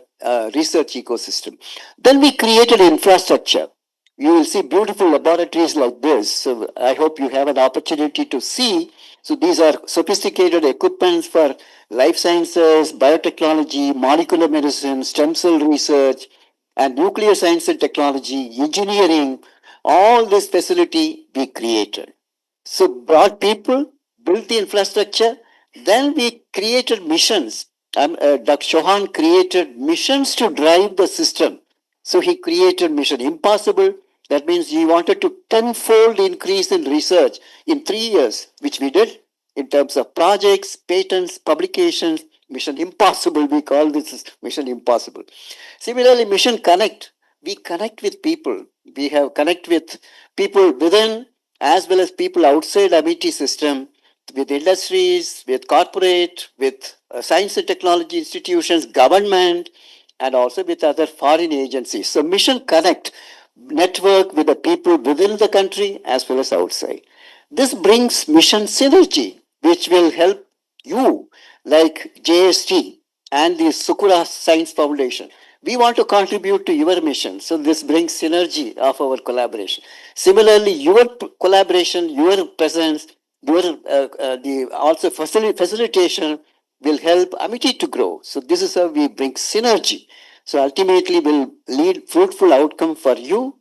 research ecosystem. Then we created infrastructure. You will see beautiful laboratories like this. So I hope you have an opportunity to see. So these are sophisticated equipments for life sciences, biotechnology, molecular medicine, stem cell research, and nuclear science and technology, engineering. All this facility we created. So brought people, built the infrastructure, then we created missions. Dr. Chauhan created missions to drive the system. So he created Mission Impossible. That means he wanted to tenfold increase in research in 3 years, which we did in terms of projects, patents, publications. Mission Impossible, we call this Mission Impossible. Similarly, Mission Connect. We connect with people. We have connect with people within as well as people outside Amity system, with industries, with corporate, with science and technology institutions, government, and also with other foreign agencies. So Mission Connect, network with the people within the country as well as outside. This brings mission synergy, which will help you, like JST and the Sukura Science Foundation. We want to contribute to your mission. So this brings synergy of our collaboration. Similarly, your collaboration, your presence, your also facilitation will help Amity to grow. So this is how we bring synergy. So ultimately will lead fruitful outcome for you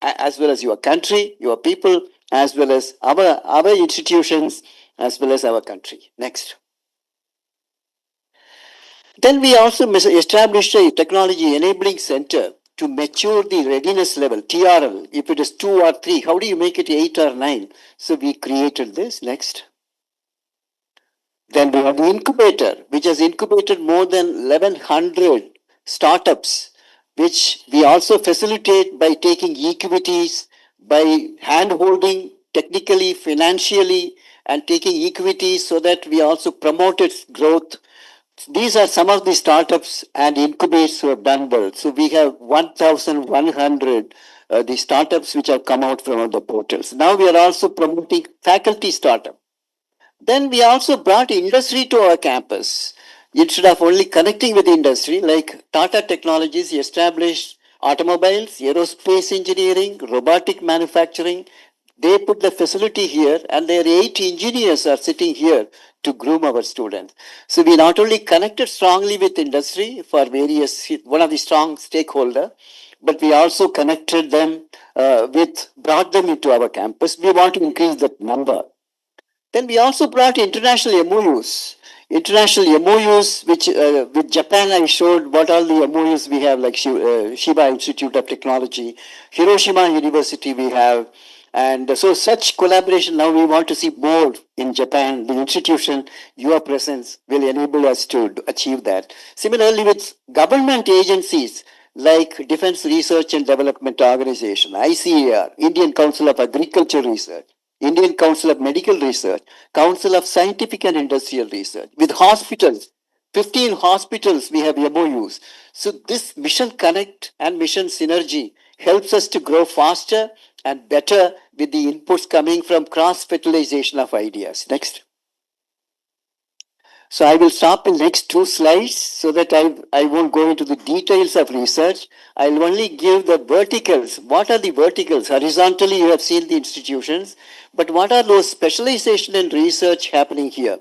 as well as your country, your people, as well as our institutions, as well as our country. Next. Then we also established a technology enabling center to mature the readiness level, TRL. If it is 2 or 3, how do you make it 8 or 9? So we created this. Next. Then we have the incubator, which has incubated more than 1,100 startups, which we also facilitate by taking equities, by hand-holding technically, financially, and taking equities so that we also promote its growth. These are some of the startups and incubators who have done well. So we have 1,100 the startups which have come out from the portals. Now we are also promoting faculty startup. Then we also brought industry to our campus. Instead of only connecting with industry, like Tata Technologies established automobiles, aerospace engineering, robotic manufacturing. They put the facility here, and their 8 engineers are sitting here to groom our students. So we not only connected strongly with industry for various, one of the strong stakeholder, but we also connected them brought them into our campus. We want to increase that number. Then we also brought international MOUs. International MOUs, which with Japan, I showed what all the MOUs we have, like Shiba Institute of Technology, Hiroshima University we have. And so such collaboration, now we want to see more in Japan. The institution, your presence will enable us to achieve that. Similarly, with government agencies like Defense Research and Development Organization, ICAR, Indian Council of Agriculture Research, Indian Council of Medical Research, Council of Scientific and Industrial Research, with hospitals, 15 hospitals we have MOUs. So this mission connect and mission synergy helps us to grow faster and better with the inputs coming from cross-fertilization of ideas. Next. So I will stop in next two slides so that I won't go into the details of research. I'll only give the verticals. What are the verticals? Horizontally, you have seen the institutions, but what are those specialization in research happening here?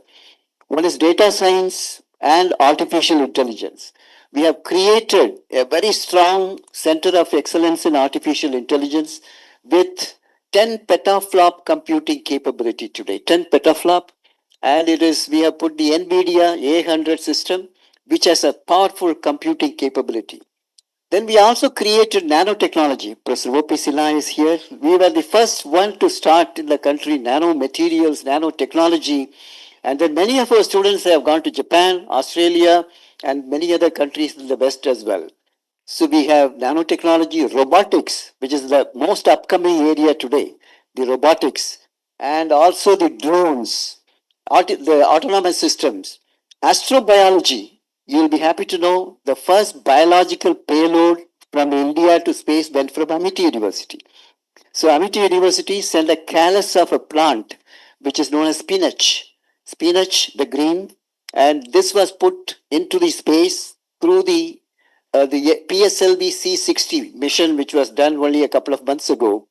One is data science and artificial intelligence. We have created a very strong center of excellence in artificial intelligence with 10 petaflop computing capability today. 10 petaflop, and we have put the NVIDIA A100 system, which has a powerful computing capability. Then we also created nanotechnology. Professor O.P. Sila is here. We were the first one to start in the country nanomaterials, nanotechnology. And then many of our students have gone to Japan, Australia, and many other countries in the West as well. So we have nanotechnology, robotics, which is the most upcoming area today, the robotics, and also the drones, the autonomous systems, astrobiology. You'll be happy to know the first biological payload from India to space went from Amity University. So Amity University sent a callus of a plant which is known as spinach, the green, and this was put into the space through the PSLV C60 mission, which was done only a couple of months ago.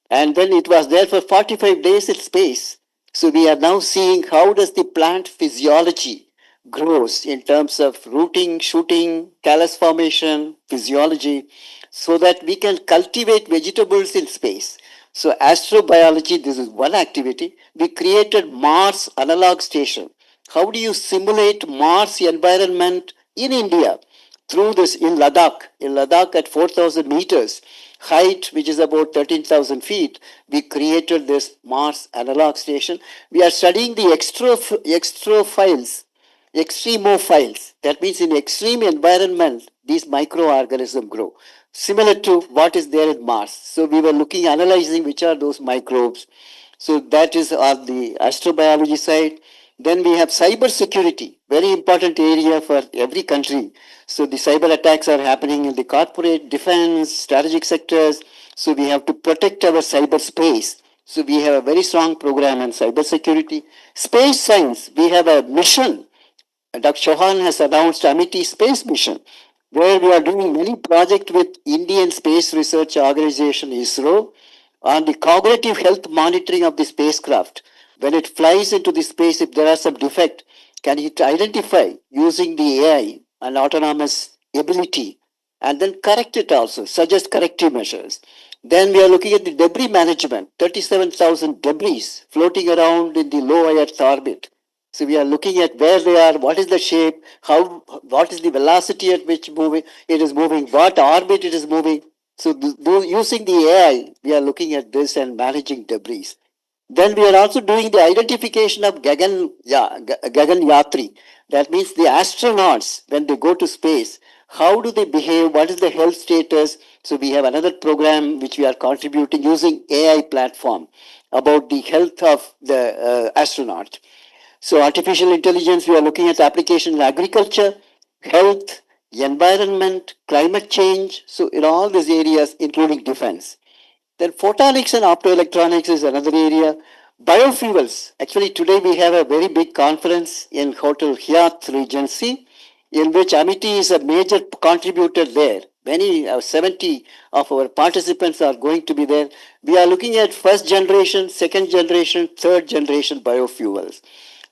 And then it was there for 45 days in space. So we are now seeing how does the plant physiology grows in terms of rooting, shooting, callus formation, physiology, so that we can cultivate vegetables in space. So astrobiology, this is one activity. We created Mars analog station. How do you simulate Mars environment in India? Through this in Ladakh at 4,000 meters height, which is about 13,000 feet, we created this Mars analog station. We are studying the extremophiles. That means in extreme environment, these microorganisms grow, similar to what is there in Mars. So we were analyzing which are those microbes. So that is on the astrobiology side. Then we have cyber security, very important area for every country. So the cyber attacks are happening in the corporate, defense, strategic sectors. So we have to protect our cyberspace. So we have a very strong program on cyber security. Space science, we have a mission. Dr. Chauhan has announced Amity Space Mission, where we are doing many projects with Indian Space Research Organization, ISRO, on the cognitive health monitoring of the spacecraft. When it flies into the space, if there are some defect, can it identify using the AI and autonomous ability, and then correct it also, suggest corrective measures. Then we are looking at the debris management, 37,000 debris floating around in the low Earth orbit. So we are looking at where they are, what is the shape, what is the velocity at which it is moving, what orbit it is moving. So using the AI, we are looking at this and managing debris. Then we are also doing the identification of Gagan Yatri. That means the astronauts, when they go to space, how do they behave? What is the health status? So we have another program which we are contributing using AI platform about the health of the astronaut. So artificial intelligence, we are looking at application in agriculture, health, environment, climate change. So in all these areas, including defense. Then photonics and optoelectronics is another area. Biofuels. Actually, today we have a very big conference in Hotel Hyatt Regency, in which Amity is a major contributor there. Many, 70 of our participants are going to be there. We are looking at first generation, second generation, third generation biofuels.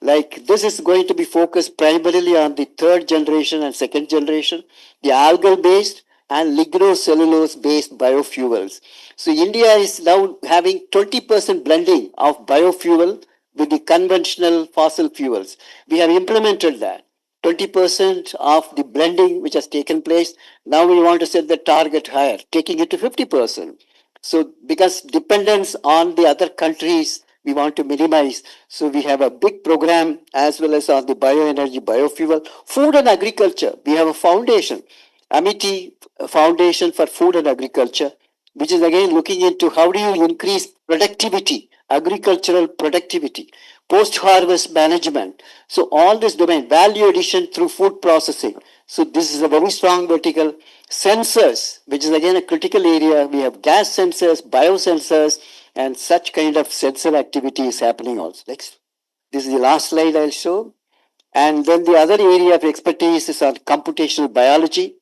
Like this is going to be focused primarily on the third generation and second generation, the algal based and lignocellulose based biofuels. So India is now having 20% blending of biofuel with the conventional fossil fuels. We have implemented that. 20% of the blending which has taken place. Now we want to set the target higher, taking it to 50%. So because dependence on the other countries, we want to minimize. So we have a big program as well as on the bioenergy, biofuel, food and agriculture. We have a foundation, Amity Foundation for Food and Agriculture, which is again looking into how do you increase productivity agricultural productivity, post-harvest management. So all this domain, value addition through food processing. So this is a very strong vertical. Sensors, which is again a critical area. We have gas sensors, biosensors, and such kind of sensor activity is happening also. Next. This is the last slide I'll show. And then the other area of expertise is on computational biology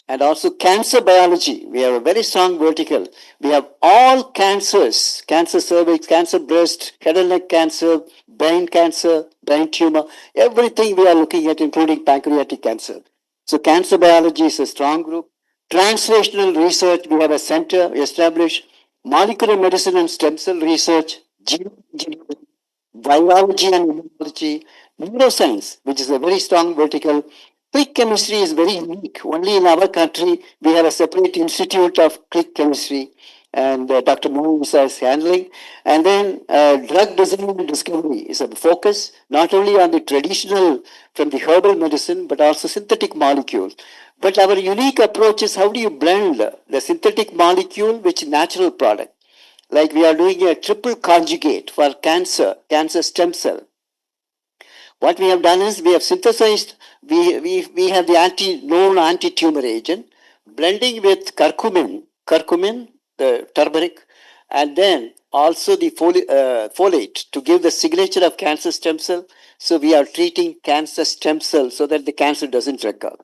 and also cancer biology. We have a very strong vertical. We have all cancers, cancer cervix, cancer breast, head and neck cancer, brain tumor, everything we are looking at, including pancreatic cancer. So cancer biology is a strong group. Translational research, we have a center established. Molecular medicine and stem cell research, gene engineering, virology and immunology, neuroscience, which is a very strong vertical. Click chemistry is very unique. Only in our country, we have a separate institute of click chemistry, and Dr. Moisa is handling. And then drug design and discovery is a focus, not only on the traditional from the herbal medicine, but also synthetic molecules. But our unique approach is how do you blend the synthetic molecule with natural product? Like we are doing a triple conjugate for cancer stem cell. What we have done is we have synthesized, we have the known anti-tumor agent, blending with curcumin, the turmeric, and then also the folate to give the signature of cancer stem cell. So we are treating cancer stem cell so that the cancer doesn't recur.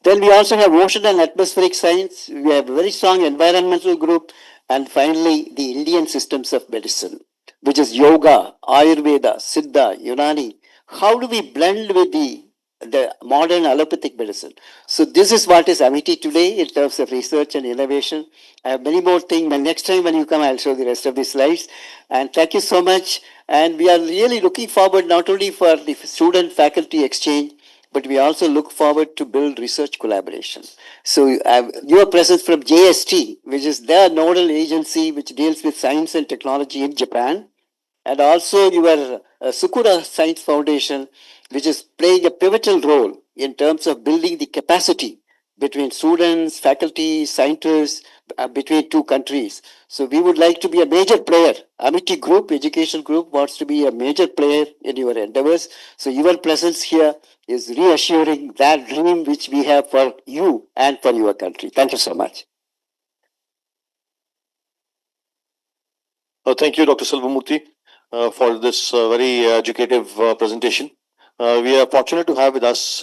Then we also have ocean and atmospheric science. We have a very strong environmental group. And finally, the Indian systems of medicine, which is yoga, Ayurveda, Siddha, Unani. How do we blend with the modern allopathic medicine? So this is what is Amity today in terms of research and innovation. I have many more things. But next time when you come, I'll show the rest of the slides. And thank you so much. And we are really looking forward not only for the student-faculty exchange, but we also look forward to build research collaboration. So your presence from JST, which is their nodal agency which deals with science and technology in Japan, and also your Sukura Science Foundation, which is playing a pivotal role in terms of building the capacity between students, faculty, scientists, between two countries. So we would like to be a major player. Amity Group, Education Group, wants to be a major player in your endeavors. So your presence here is reassuring that dream which we have for you and for your country. Thank you so much. Thank you, Dr. Selvamurthy, for this very educative presentation. We are fortunate to have with us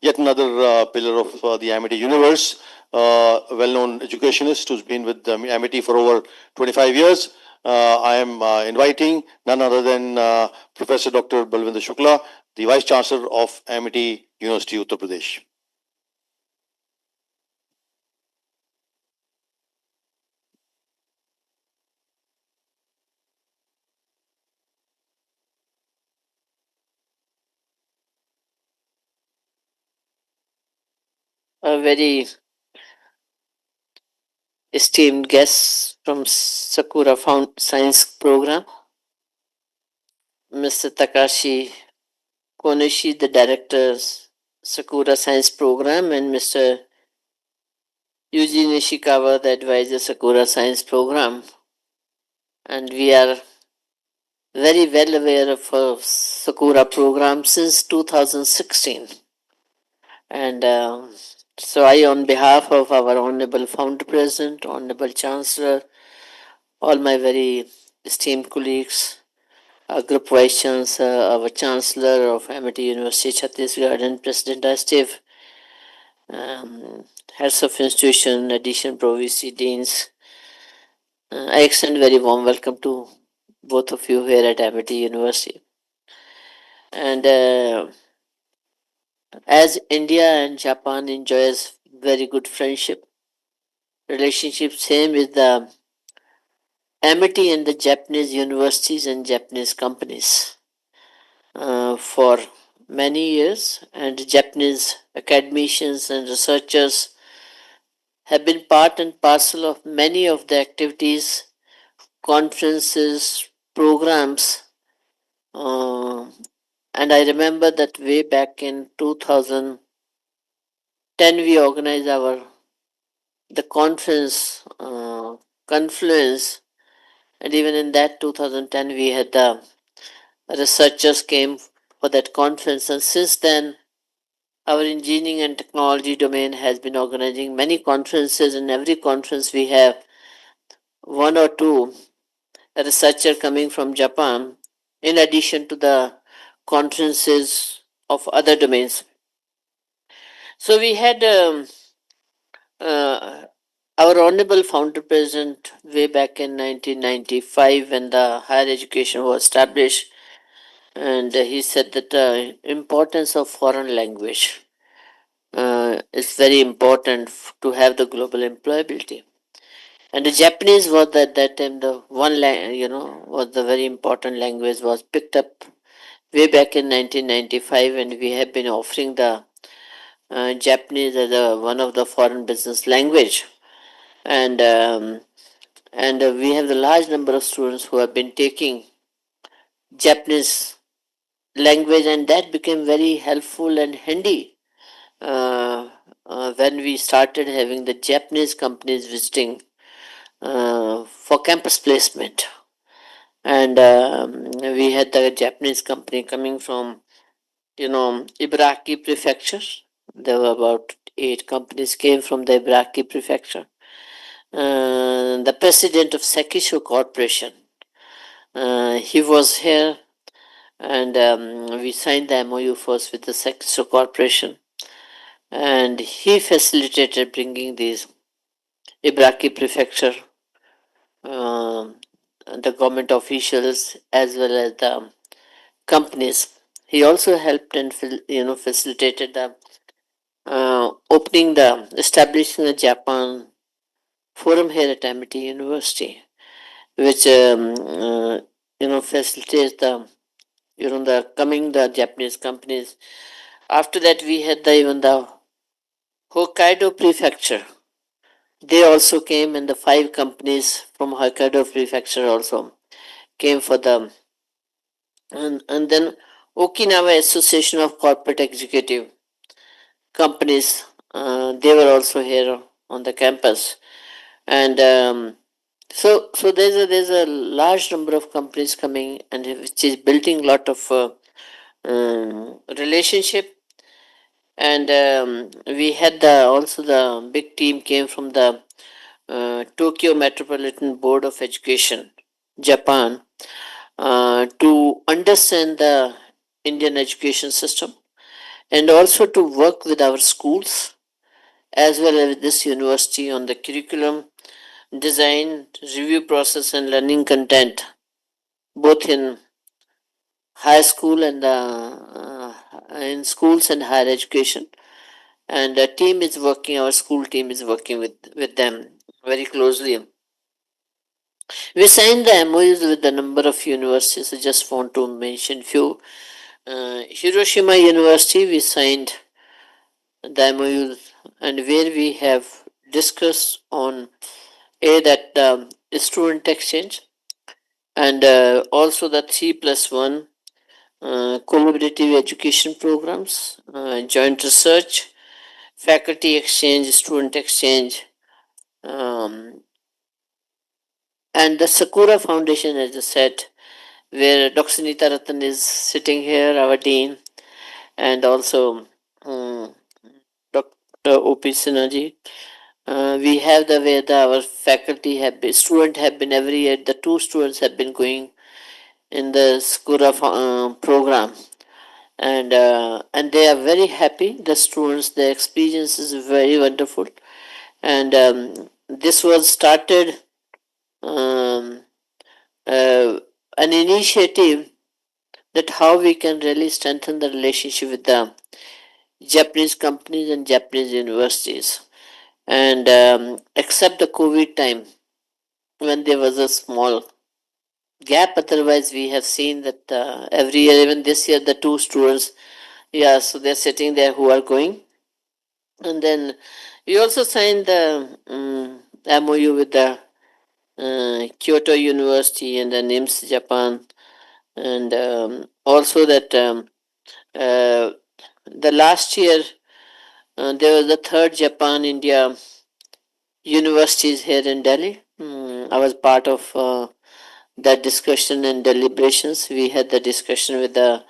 yet another pillar of the Amity universe, a well-known educationist who's been with Amity for over 25 years. I am inviting none other than Professor Dr. Balwinder Shukla, the Vice Chancellor of Amity University, Uttar Pradesh. A very esteemed guest from Sakura Science Program, Mr. Takashi Konishi, the Director, Sakura Science Program, and Mr. Yuji Nishikawa, the Advisor, Sakura Science Program. And we are very well aware of Sakura program since 2016. And so I, on behalf of our Honorable Founder President, Honorable Chancellor, all my very esteemed colleagues, our Group Vice Chancellor, our Chancellor of Amity University, Chhattisgarh, and President Astiv, heads of institution, addition, province, deans, I extend very warm welcome to both of you here at Amity University. And as India and Japan enjoys very good friendship, relationship, same with the Amity and the Japanese universities and Japanese companies for many years, and Japanese academicians and researchers have been part and parcel of many of the activities, conferences, programs. And I remember that way back in 2010 we organized the conference Confluence, And even in that 2010, we had the researchers came for that conference. And since then, our engineering and technology domain has been organizing many conferences. In every conference, we have one or two researchers coming from Japan, in addition to the conferences of other domains. So we had uh, our honorable founder president way back in 1995 when the higher education was established, and he said that the importance of foreign language is very important to have the global employability. And the Japanese was at that time the one was the very important language, was picked up way back in 1995, and we have been offering the Japanese as one of the foreign business language, and we have the large number of students who have been taking Japanese language, and that became very helpful and handy when we started having the Japanese companies visiting for campus placement. And we had the Japanese company coming from, Ibaraki prefecture. There were about 8 companies came from the Ibaraki prefecture. The president of Sekisho Corporation, he was here, and we signed the MOU first with the Sekisho Corporation, and he facilitated bringing these Ibaraki prefecture, the government officials as well as the companies. He also helped and facilitated the establishing the Japan forum here at Amity University, which facilitates the Japanese companies. After that, we had even the Hokkaido prefecture. They also came, and the 5 companies from Hokkaido prefecture also came for the, and then Okinawa Association of Corporate Executive Companies. They were also here on the campus, and so there's a large number of companies coming, and which is building a lot of relationship. And we had also the big team came from the Tokyo Metropolitan Board of Education, Japan, to understand the Indian education system, and also to work with our schools as well as this university on the curriculum design, review process, and learning content, both in high school and in schools and higher education. And the team is working, our school team is working with them very closely. We signed the MOUs with a number of universities. I just want to mention few. Hiroshima University, we signed the MOUs, and where we have discussed on that student exchange, and also the 3+1 collaborative education programs, joint research, faculty exchange, student exchange, and the Sakura Foundation, as I said, where Dr. Sunita Ratan is sitting here, our dean, and also Dr. O.P. Sinhaji. We have the way that our faculty have been, students have been every year, the 2 students have been going in the Sakura program, and they are very happy. The students, their experience is very wonderful, and this was started an initiative that how we can really strengthen the relationship with the Japanese companies and Japanese universities. And except the COVID time, when there was a small gap, otherwise we have seen that every year, even this year, the 2 students, so they're sitting there who are going. And then we also signed the MOU with the Kyoto University and the NIMS Japan, and also that the last year there was the 3rd Japan India universities here in Delhi. I was part of that discussion and deliberations. We had the discussion with the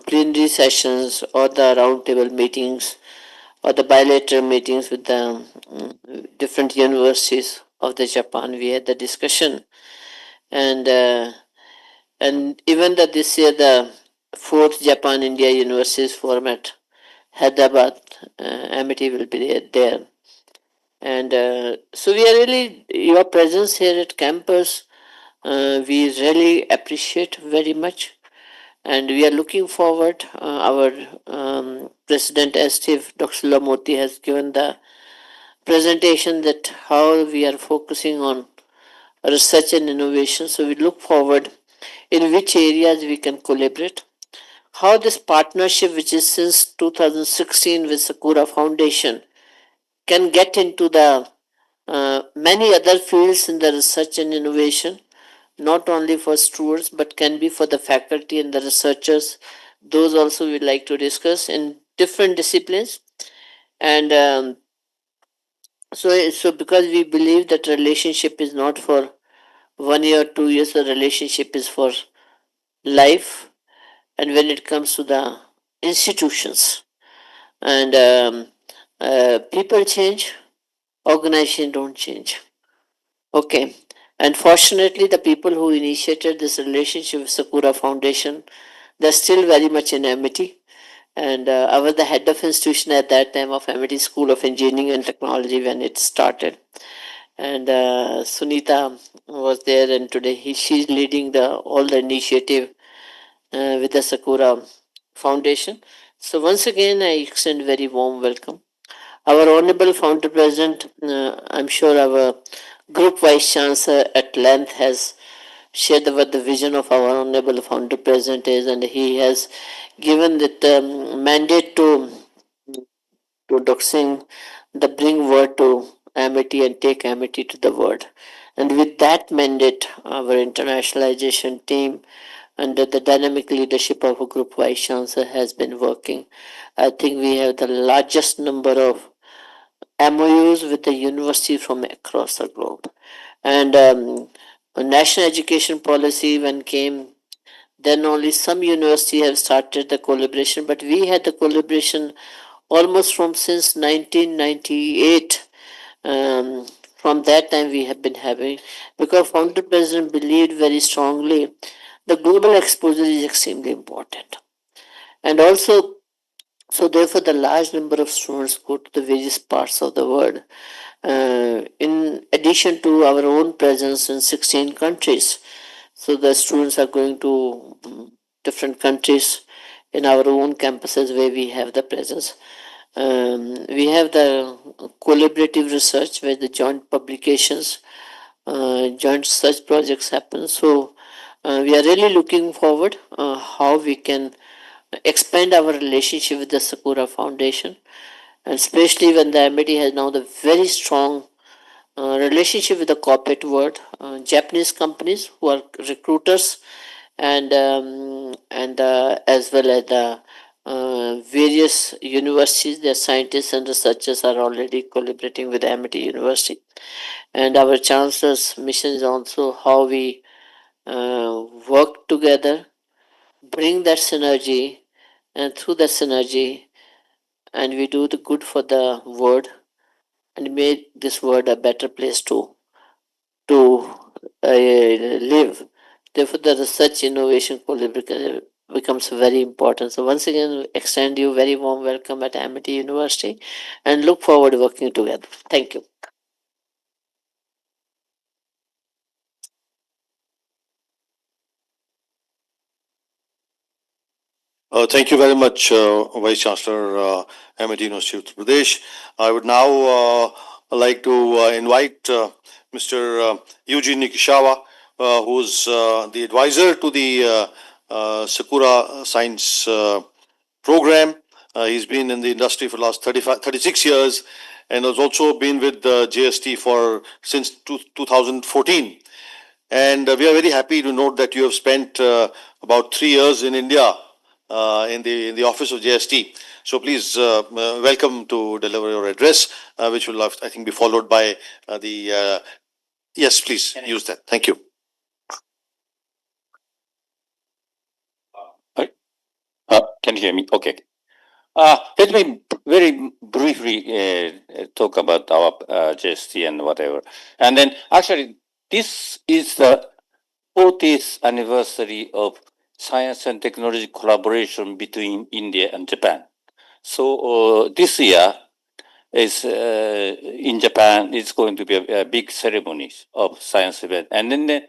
plenary sessions or the roundtable meetings or the bilateral meetings with the different universities of the Japan. We had the discussion, and even that this year the fourth Japan India Universities Forum at Hyderabad, Amity will be there. And so we are really, your presence here at campus, we really appreciate very much. And we are looking forward. Our President ST, Dr. Lamurthy, has given the presentation that how we are focusing on research and innovation. So we look forward in which areas we can collaborate. How this partnership, which is since 2016 with Sakura Foundation, can get into the many other fields in the research and innovation, not only for students but can be for the faculty and the researchers. Those also we'd like to discuss in different disciplines. And so because we believe that relationship is not for 1 year, 2 years, the relationship is for life. And when it comes to the institutions and people change, organization don't change. Okay. And fortunately, the people who initiated this relationship with Sakura Foundation, they're still very much in amity. And I was the head of institution at that time of Amity School of Engineering and Technology when it started. And Sunita was there, and today she's leading all the initiative with the Sakura Foundation. So once again, I extend very warm welcome. Our Honorable Founder President, I'm sure our Group Vice Chancellor at length has shared what the vision of our Honorable Founder President is, and he has given the mandate to Dr. Singh, the bring word to Amity and take Amity to the world. And with that mandate, our internationalization team under the dynamic leadership of a Group Vice Chancellor has been working. I think we have the largest number of MOUs with the university from across the globe. And national education policy when came, then only some university have started the collaboration, but we had the collaboration almost from since 1998. From that time we have been having, because founder president believed very strongly the global exposure is extremely important. And also, so therefore the large number of students go to the various parts of the world. In addition to our own presence in 16 countries, so the students are going to different countries in our own campuses where we have the presence. We have the collaborative research where the joint publications, joint research projects happen. So we are really looking forward how we can expand our relationship with the Sakura Foundation, and especially when the MIT has now the very strong relationship with the corporate world, Japanese companies who are recruiters, and as well as the various universities, their scientists and researchers are already collaborating with MIT University. And our chancellor's mission is also how we work together, bring that synergy, and through that synergy, and we do the good for the world and make this world a better place to live. Therefore, the research innovation collaboration becomes very important. So once again, extend you very warm welcome at Amity University, and look forward to working together. Thank you. Thank you very much, Vice Chancellor, Amity University of Uttar Pradesh. I would now like to invite Mr. Eugene Nikishawa, who's the advisor to the Sakura Science Program. He's been in the industry for the last 36 years and has also been with JST since 2014. And we are very happy to note that you have spent about 3 years in India in the office of JST. So please welcome to deliver your address, which will, I think, be followed by the Yes, please use that. Thank you. Can you hear me? Okay. Let me very briefly talk about our JST and whatever. And then actually, this is the 40th anniversary of science and technology collaboration between India and Japan. So this year is in Japan, it's going to be a big ceremony of science event. And then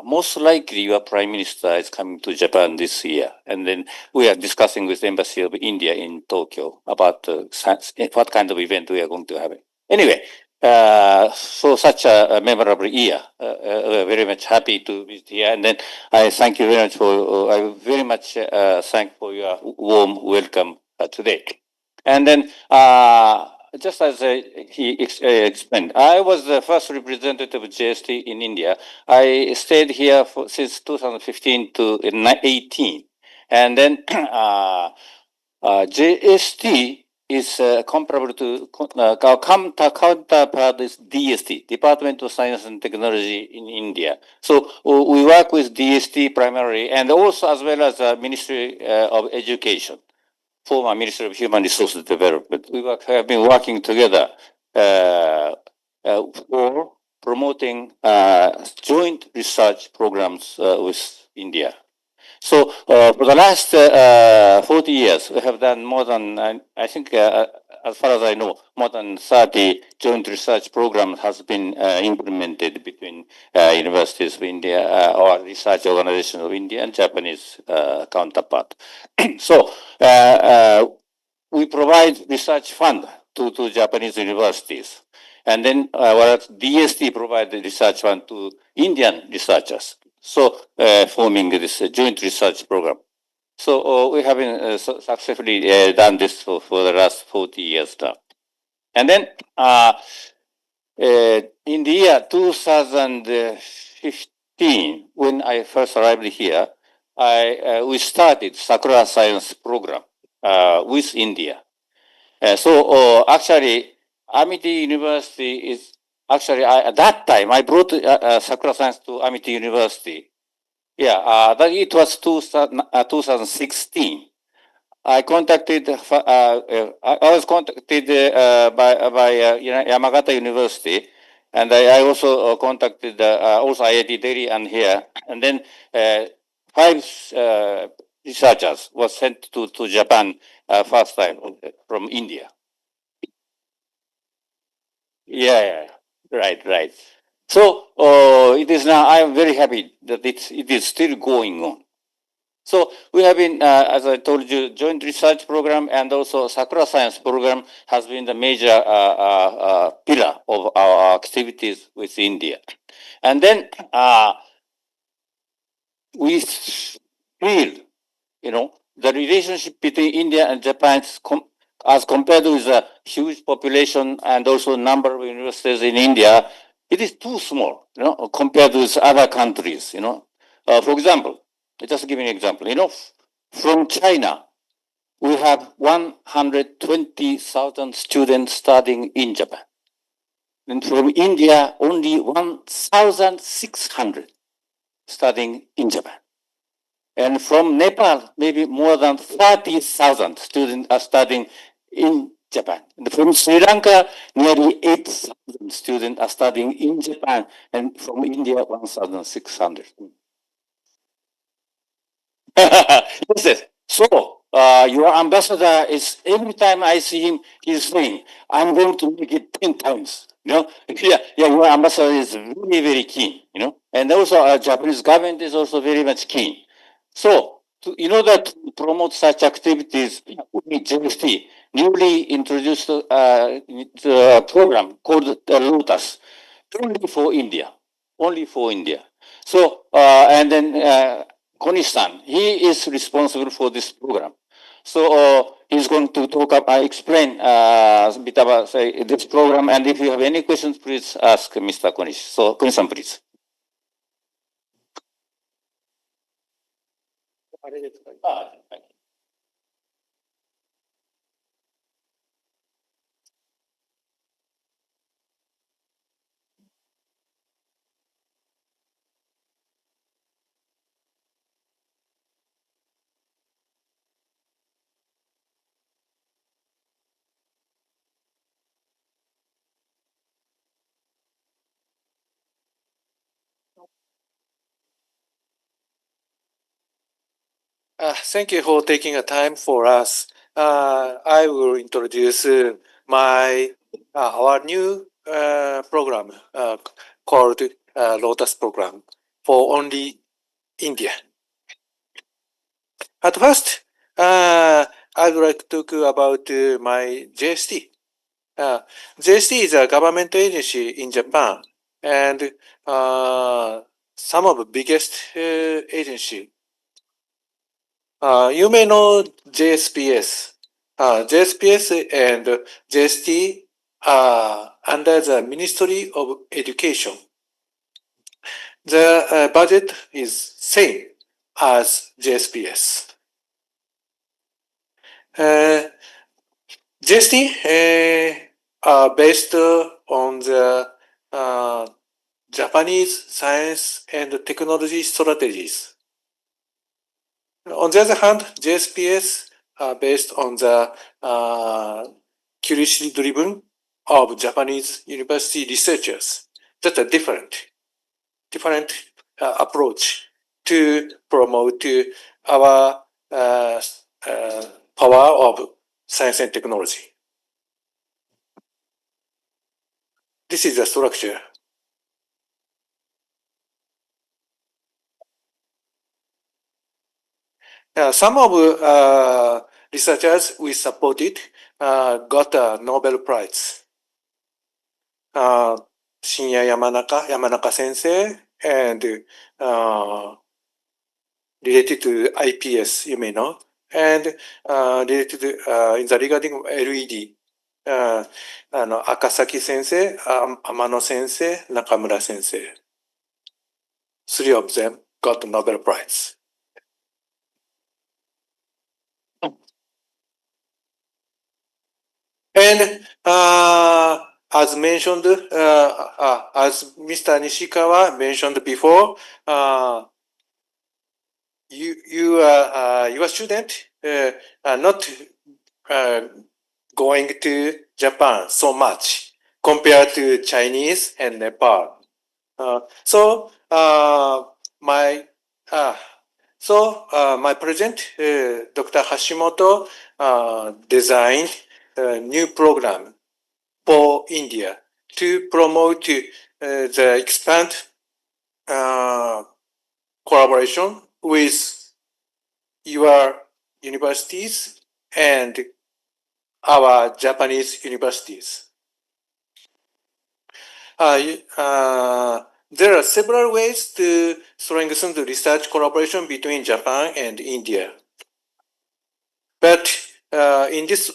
most likely your prime minister is coming to Japan this year. And then we are discussing with the Embassy of India in Tokyo about what kind of event we are going to have. Anyway, so such a memorable year. We're very much happy to be here. And then I thank you very much for, I very much thank for your warm welcome today. And then, just as he explained, I was the first representative of JST in India. I stayed here since 2015 to 18. And then JST is comparable to our counterpart is DST, Department of Science and Technology in India. So we work with DST primarily, and also as well as the Ministry of Education, former Ministry of Human Resources Development. We have been working together for promoting joint research programs with India. So for the last 40 years, we have done more than, I think, as far as I know, more than 30 joint research programs has been implemented between universities of India or research organizations of India and Japanese counterpart. So we provide research fund to Japanese universities. And then whereas DST provides the research fund to Indian researchers. So forming this joint research program. So we have been successfully done this for the last 40 years now. And then in the year 2015, when I first arrived here, we started Sakura Science Program with India. So actually, Amity University is actually at that time I brought Sakura Science to Amity University. Yeah, that it was 2016. I contacted. I was contacted by Yamagata University, and I also contacted also IIT Delhi and here, and then 5 researchers was sent to Japan first time from India. Yeah, right. So it is now. I am very happy that it is still going on. So we have been, as I told you, joint research program and also Sakura Science program has been the major pillar of our activities with India. And then we feel, the relationship between India and Japan as compared with the huge population and also number of universities in India, it is too small, compared with other countries, For example, just give me an example, from China, we have 120,000 students studying in Japan. And from India, only 1,600 studying in Japan. And from Nepal, maybe more than 30,000 students are studying in Japan. And from Sri Lanka, nearly 8,000 students are studying in Japan, and from India, 1,600. Yes. So, your ambassador is, every time I see him, he's saying, I'm going to make it 10 times. Yeah, your ambassador is very, very keen, And also our Japanese government is also very much keen. So, in order to promote such activities, we JST newly introduced a program called Lotus, only for India. So, and then Konish-san, he is responsible for this program. So he's going to explain a bit about this program. And if you have any questions, please ask Mr. Konish. So Konish-san, please. Thank you for taking a time for us. I will introduce our new program called Lotus Program for only India. At first, I would like to talk about my JST. JST is a government agency in Japan and some of the biggest agency. You may know JSPS. JSPS and JST are under the Ministry of Education. The budget is same as JSPS. JST are based on the Japanese science and technology strategies. On the other hand, JSPS are based on the curiosity-driven of Japanese university researchers. That's a different approach to promote our power of science and technology. This is the structure. Some of researchers we supported got a Nobel Prize. Shinya Yamanaka sensei, and related to IPS, you may know, and related to, in the regarding of LED, Akasaki sensei, Amano sensei, Nakamura sensei. 3 of them got the Nobel Prize. And as mentioned, as Mr. Nishikawa mentioned before, your student are not going to Japan so much compared to Chinese and Nepal. So my president, Dr. Hashimoto, designed a new program for India to promote the expand collaboration with your universities and our Japanese universities. There are several ways to strengthen the research collaboration between Japan and India. But in this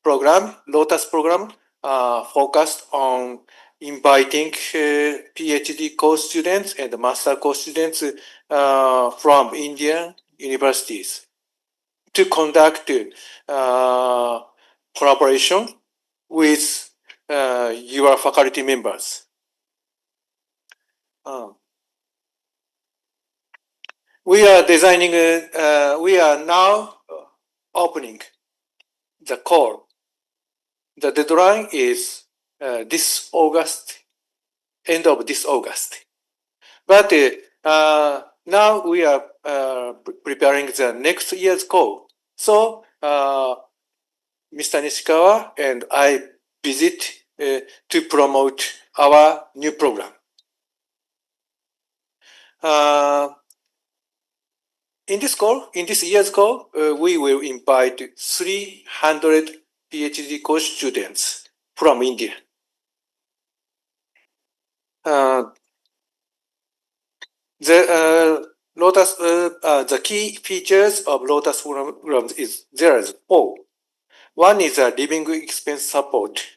program, Lotus program, focused on inviting PhD co-students and master co-students from Indian universities to conduct collaboration with your faculty members. We are designing, we are now opening the call. The deadline is this August, end of this August. But now we are preparing the next year's call. So Mr. Nishikawa and I visit to promote our new program. In this year's call, we will invite 300 PhD co-students from India. The key features of Lotus programs is there is 4. One is a living expense support,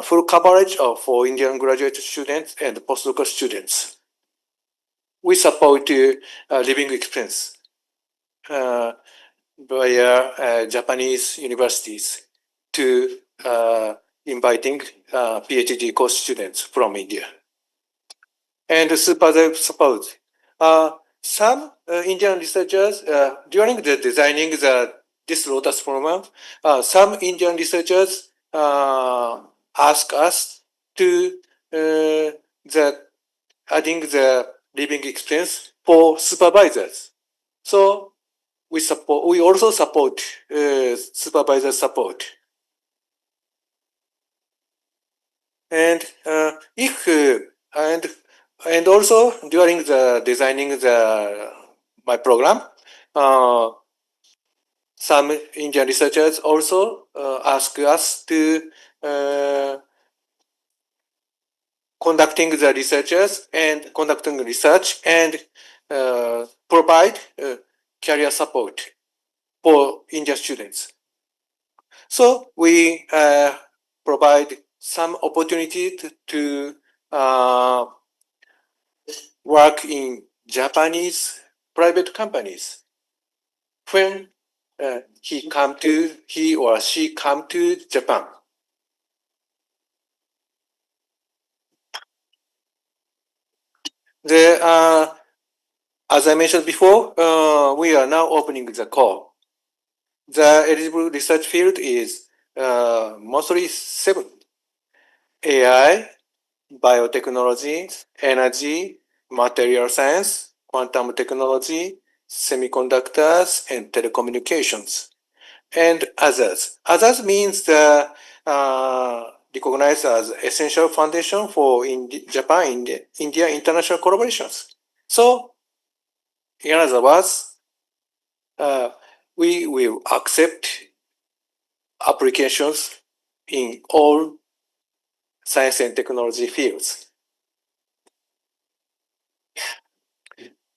full coverage for Indian graduate students and postdoctoral students. We support living expense via Japanese universities to inviting PhD co-students from India. And supervised support. Some Indian researchers, during the designing this Lotus program, some Indian researchers ask us to adding the living expense for supervisors. So we also support supervisor support. And and also during the designing my program, some Indian researchers also ask us to conducting research and provide career support for Indian students. So we provide some opportunity to work in Japanese private companies. When he or she come to Japan. As I mentioned before, we are now opening the call. The eligible research field is mostly 7: AI, biotechnology, energy, material science, quantum technology, semiconductors, and telecommunications, and others. Others means the recognized as essential foundation for Japan, India international collaborations. So, in other words, we will accept applications in all science and technology fields.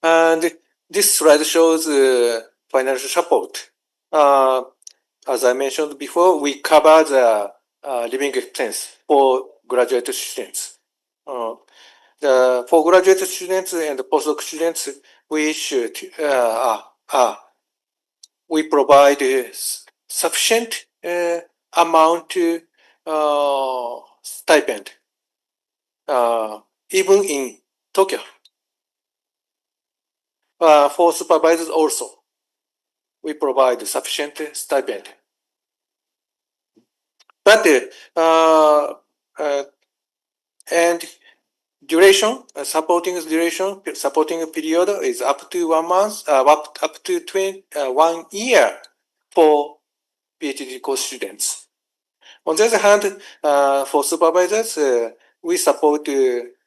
And this slide shows financial support. As I mentioned before, we cover the living expense for graduate students. For graduate students and postdoc students, we provide sufficient amount stipend, even in Tokyo. For supervisors also, we provide sufficient stipend. But and duration, supporting period is up to 1 month, up to 1 year for PhD course students. On the other hand, for supervisors, we support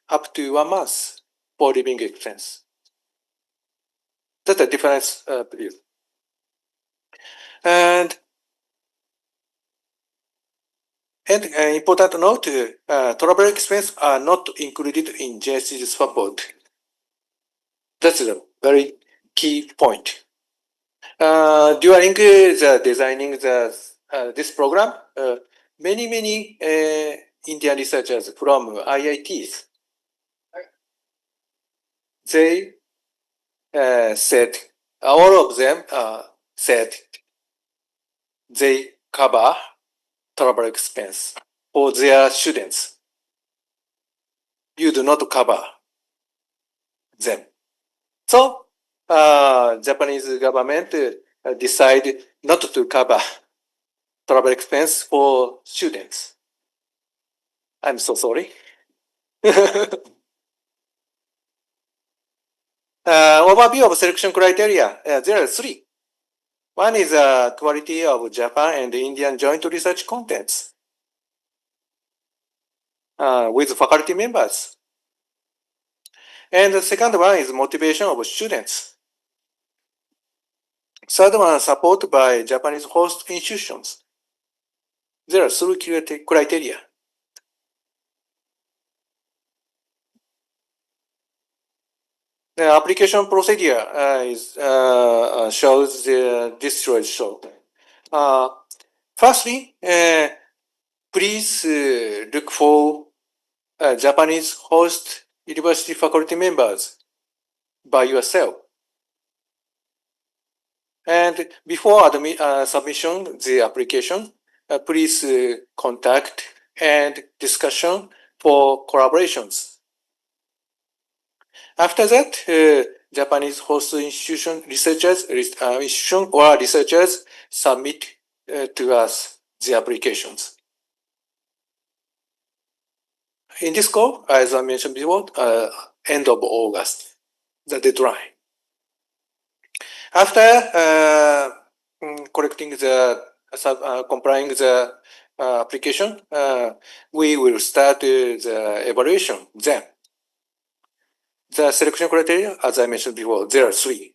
up to 1 month for living expense. That's a difference period. And important note, travel expense are not included in JST support. That's a very key point. During the designing this program, many Indian researchers from IITs, they said, all of them said they cover travel expense for their students. You do not cover them. So, Japanese government decided not to cover travel expense for students. I'm so sorry. Overview of selection criteria. There are 3. One is quality of Japan and Indian joint research contents with faculty members. And the second one is motivation of students. Third one, support by Japanese host institutions. There are 3 criteria. The application procedure shows this slide show. Firstly, please look for Japanese host university faculty members by yourself. And before submission the application, please contact and discussion for collaborations. After that, Japanese host institution researchers submit to us the applications. In this call, as I mentioned before, end of August, the deadline. After collecting the complying the application, we will start the evaluation. Then the selection criteria, as I mentioned before, there are three.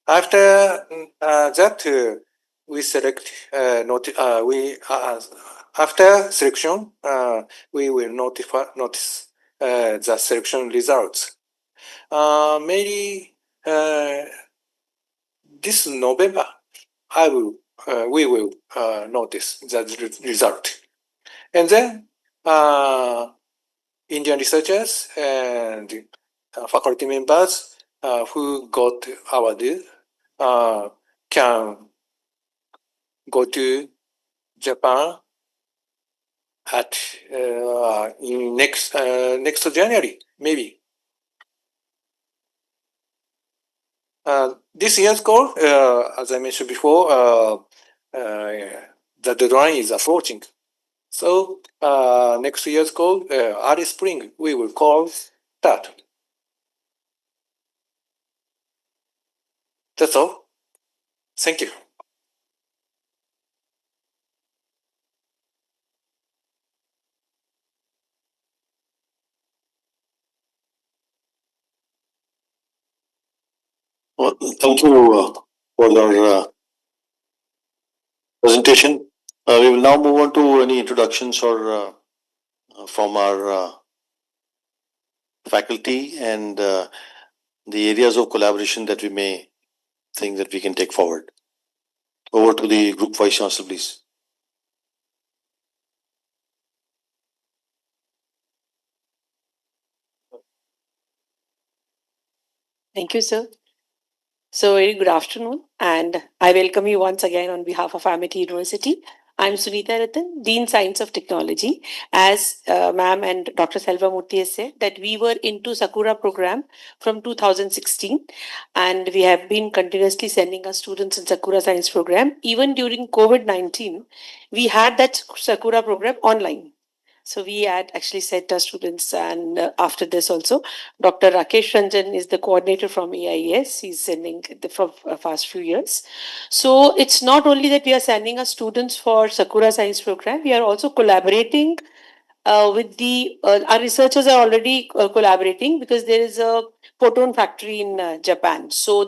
After that, we select after selection, we will notice the selection results. Maybe this November, we will notice the result, and then Indian researchers and faculty members who got awarded can go to Japan at in next January, maybe. This year's goal, as I mentioned before, the deadline is approaching. So next year's goal, early spring, we will call that. That's all. Thank you. Well, thank you for your presentation. We will now move on to any introductions or from our faculty and the areas of collaboration that we may think that we can take forward. Over to the Group Vice Chancellor, please. Thank you, sir. So, very good afternoon, and I welcome you once again on behalf of Amity University. I'm Sunita Ratan, Dean Science of Technology. As ma'am and Dr. Selva Murthy has said, that we were into Sakura program from 2016, and we have been continuously sending our students in Sakura Science program. Even during COVID-19, we had that Sakura program online. So we had actually sent our students, and after this also, Dr. Rakesh Ranjan is the coordinator from AIS. He's sending for past few years. So it's not only that we are sending our students for Sakura Science program, we are also collaborating with our researchers are already collaborating because there is a proton factory in Japan. So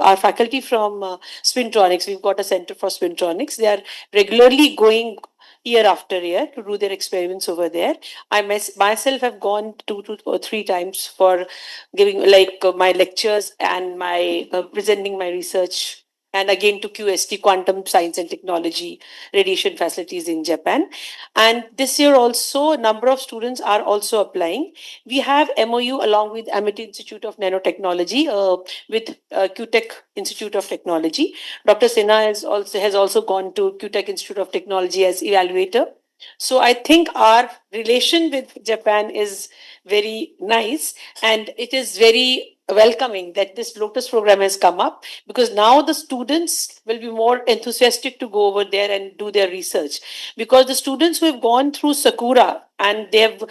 our faculty from Spintronics, we've got a center for Spintronics. They are regularly going year after year to do their experiments over there. I myself have gone 2 or 3 times for giving my lectures and my presenting my research, and again to QST, Quantum Science and Technology Radiation Facilities in Japan. And this year also, a number of students are also applying. We have MOU along with Amity Institute of Nanotechnology, with QTech Institute of Technology. Dr. Sinha has also gone to QTech Institute of Technology as evaluator. So I think our relation with Japan is very nice, and it is very welcoming that this Lotus program has come up, because now the students will be more enthusiastic to go over there and do their research, because the students who have gone through Sakura and they have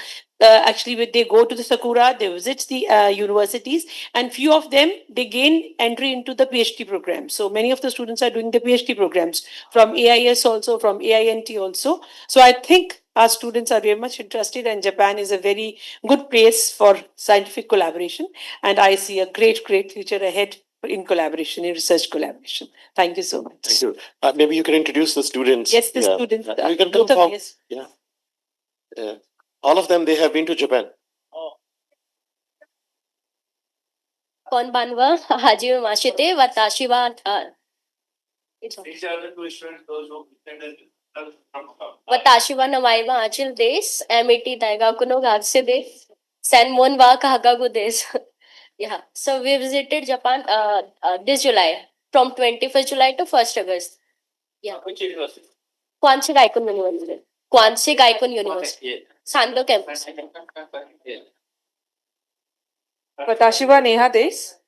actually they go to the Sakura, they visit the universities, and few of them they gain entry into the PhD program. So many of the students are doing the PhD programs from AIS also, from AINT also. So I think our students are very much interested, and Japan is a very good place for scientific collaboration, and I see a great future ahead in collaboration, in research collaboration. Thank you so much. Thank you. Maybe you can introduce the students. Yes, the students. You can come from, yeah. All of them, they have been to Japan. Konbanwa, Hajime Mashite, Watashi wa Watashi wa Namai wa Achil des, Amity Daigaku no Gakse des, Sanmon wa Kahagagu des. Yeah, so we visited Japan this July, from 21st July to 1st August. Yeah. Which university? Kwansei Gaikon University. Kwansei Gaikon University. Sando campus. Watashi wa Neha des.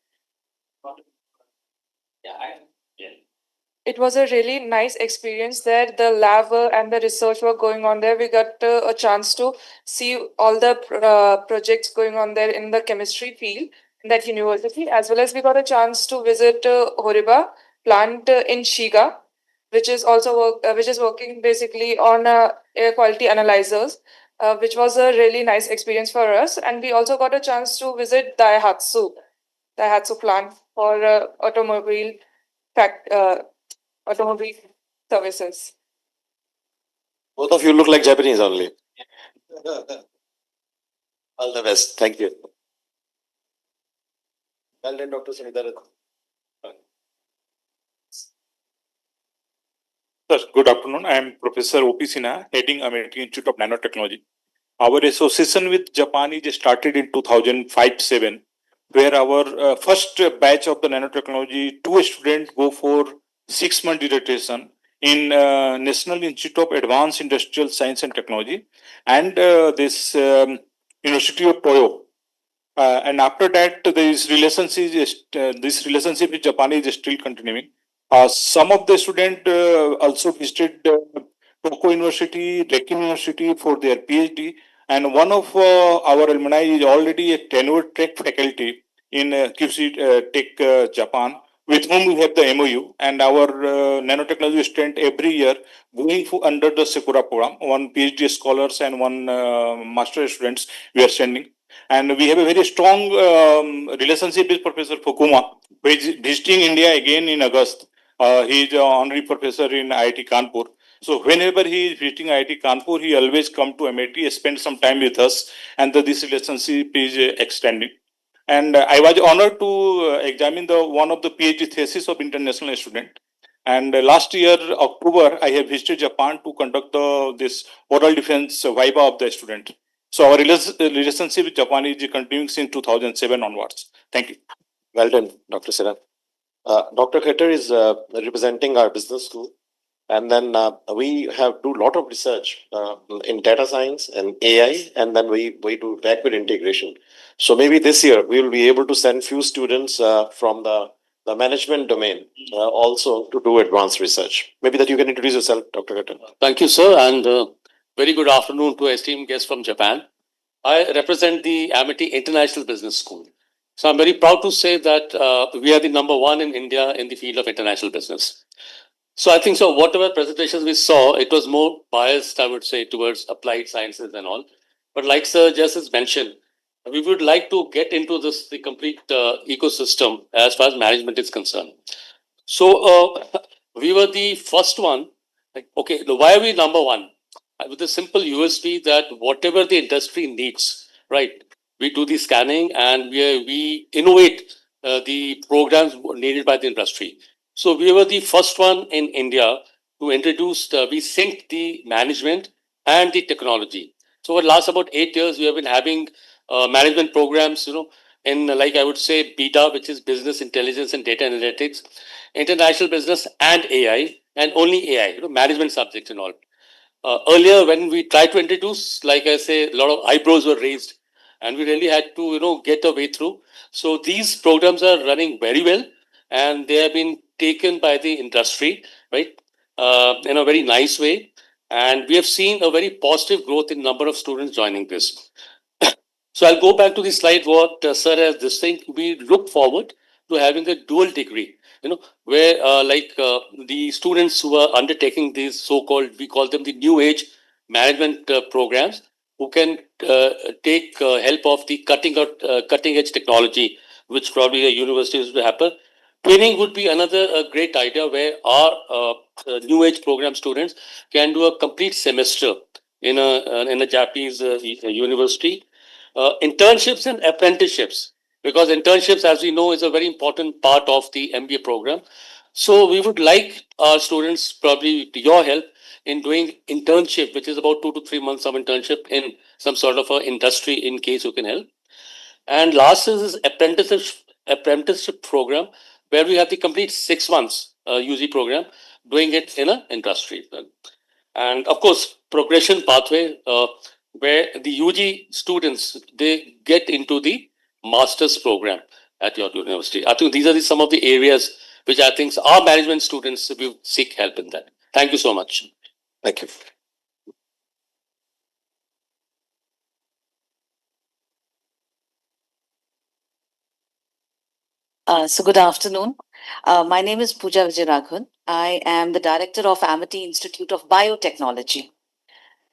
It was a really nice experience there. The lab and the research were going on there. We got a chance to see all the projects going on there in the chemistry field. in that university, as well as we got a chance to visit Horiba plant in Shiga, which is working basically on air quality analyzers, which was a really nice experience for us. And we also got a chance to visit Daihatsu plant for automobile services. Both of you look like Japanese only. All the best. Thank you. Well done, Dr. Sunitha. Sir, good afternoon. I am Professor O.P. Sinha, heading American Institute of Nanotechnology. Our association with Japan is started in 2005-7, where our first batch of the nanotechnology, 2 students go for 6-month dissertation in National Institute of Advanced Industrial Science and Technology and this University of Toyo. And after that, this relationship with Japan is still continuing. Some of the students also visited Tokyo University, Deakin University for their PhD, and one of our alumni is already a tenured track faculty in QC Tech Japan, with whom we have the MOU, and our nanotechnology student every year going under the Sakura program, 1 PhD scholars and 1 master students we are sending. And we have a very strong relationship with Professor Fukuma, who is visiting India again in August. He is an honorary professor in IIT Kanpur. So whenever he is visiting IIT Kanpur, he always come to MIT, spend some time with us, and this relationship is extending. And I was honored to examine one of the PhD thesis of international student. And last year, October, I have visited Japan to conduct this oral defense viva of the student. So our relationship with Japan is continuing since 2007 onwards. Thank you. Well done, Dr. Sinha. Dr. Khetar is representing our business school. And then we have do a lot of research in data science and AI, and then we do backward integration. So maybe this year we will be able to send few students from the management domain also to do advanced research. Maybe that you can introduce yourself, Dr. Khetar. Thank you, sir, and very good afternoon to esteemed guests from Japan. I represent the Amity International Business School. So I'm very proud to say that we are the number 1 in India in the field of international business. So I think so whatever presentations we saw, it was more biased, I would say, towards applied sciences and all. But like Sir just has mentioned, we would like to get into the complete ecosystem as far as management is concerned. So we were the first one. Like, okay, why are we number 1? With the simple USP that whatever the industry needs, right? We do the scanning and we innovate the programs needed by the industry. So we were the first one in India to introduce, we synced the management and the technology. So over the last about 8 years, we have been having management programs, in like I would say BETA, which is Business Intelligence and Data Analytics, International Business and AI, and only AI, management subjects and all. Earlier, when we tried to introduce, like I say, a lot of eyebrows were raised, and we really had to, get a way through. So these programs are running very well, and they have been taken by the industry, right, in a very nice way. And we have seen a very positive growth in number of students joining this. So I'll go back to the slide what Sir has this thing. We look forward to having a dual degree, where the students who are undertaking these so-called, we call them the new age management programs, who can take help of the cutting edge technology, which probably the universities will happen. Training would be another great idea where our new age program students can do a complete semester in a Japanese university. Internships and apprenticeships, because internships, as we know, is a very important part of the MBA program. So we would like our students, probably to your help, in doing internship, which is about 2 to 3 months of internship in some sort of a industry, in case you can help. And last is this apprenticeship program, where we have the complete 6 months UG program, doing it in an industry. And of course, progression pathway, where the UG students, they get into the master's program at your university. I think these are some of the areas which I think our management students will seek help in that. Thank you so much. Thank you. So good afternoon. My name is Pooja Vijayaraghavan. I am the director of Amity Institute of Biotechnology.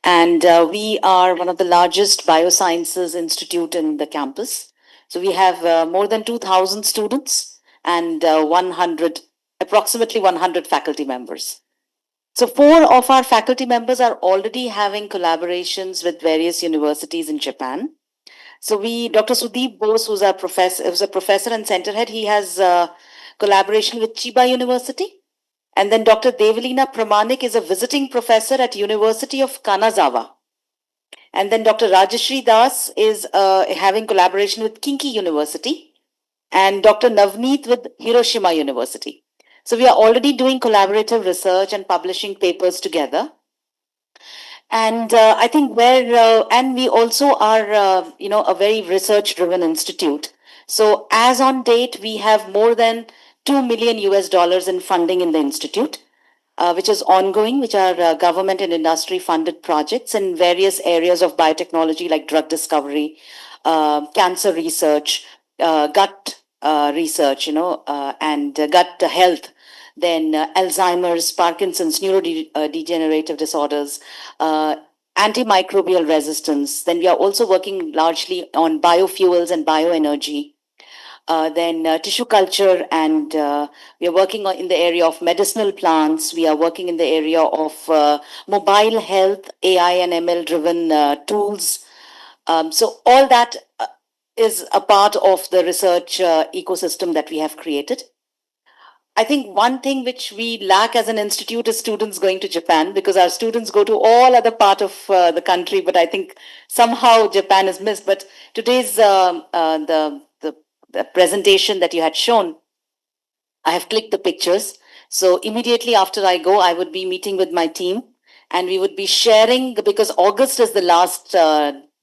And we are one of the largest biosciences institute in the campus. So we have more than 2,000 students and approximately 100 faculty members. So 4 of our faculty members are already having collaborations with various universities in Japan. So Dr. Sudeep Bose, who's a professor and center head, he has collaboration with Chiba University. And then Dr. Devalina Pramanik is a visiting professor at University of Kanazawa. And then Dr. Rajashri Das is having collaboration with Kinki University and Dr. Navneet with Hiroshima University. So we are already doing collaborative research and publishing papers together. And I think and we also are, a very research driven institute. So as on date, we have more than $2 million in funding in the institute, which is ongoing, which are government and industry funded projects in various areas of biotechnology like drug discovery, cancer research, gut research, and gut health, then Alzheimer's, Parkinson's, neurodegenerative disorders, antimicrobial resistance. Then we are also working largely on biofuels and bioenergy. Then tissue culture, and we are working in the area of medicinal plants. We are working in the area of mobile health, AI and ML driven tools. So all that is a part of the research ecosystem that we have created. I think one thing which we lack as an institute is students going to Japan, because our students go to all other part of the country, but I think somehow Japan is missed. But today's the presentation that you had shown, I have clicked the pictures. So immediately after I go, I would be meeting with my team, and we would be sharing, because August is the last,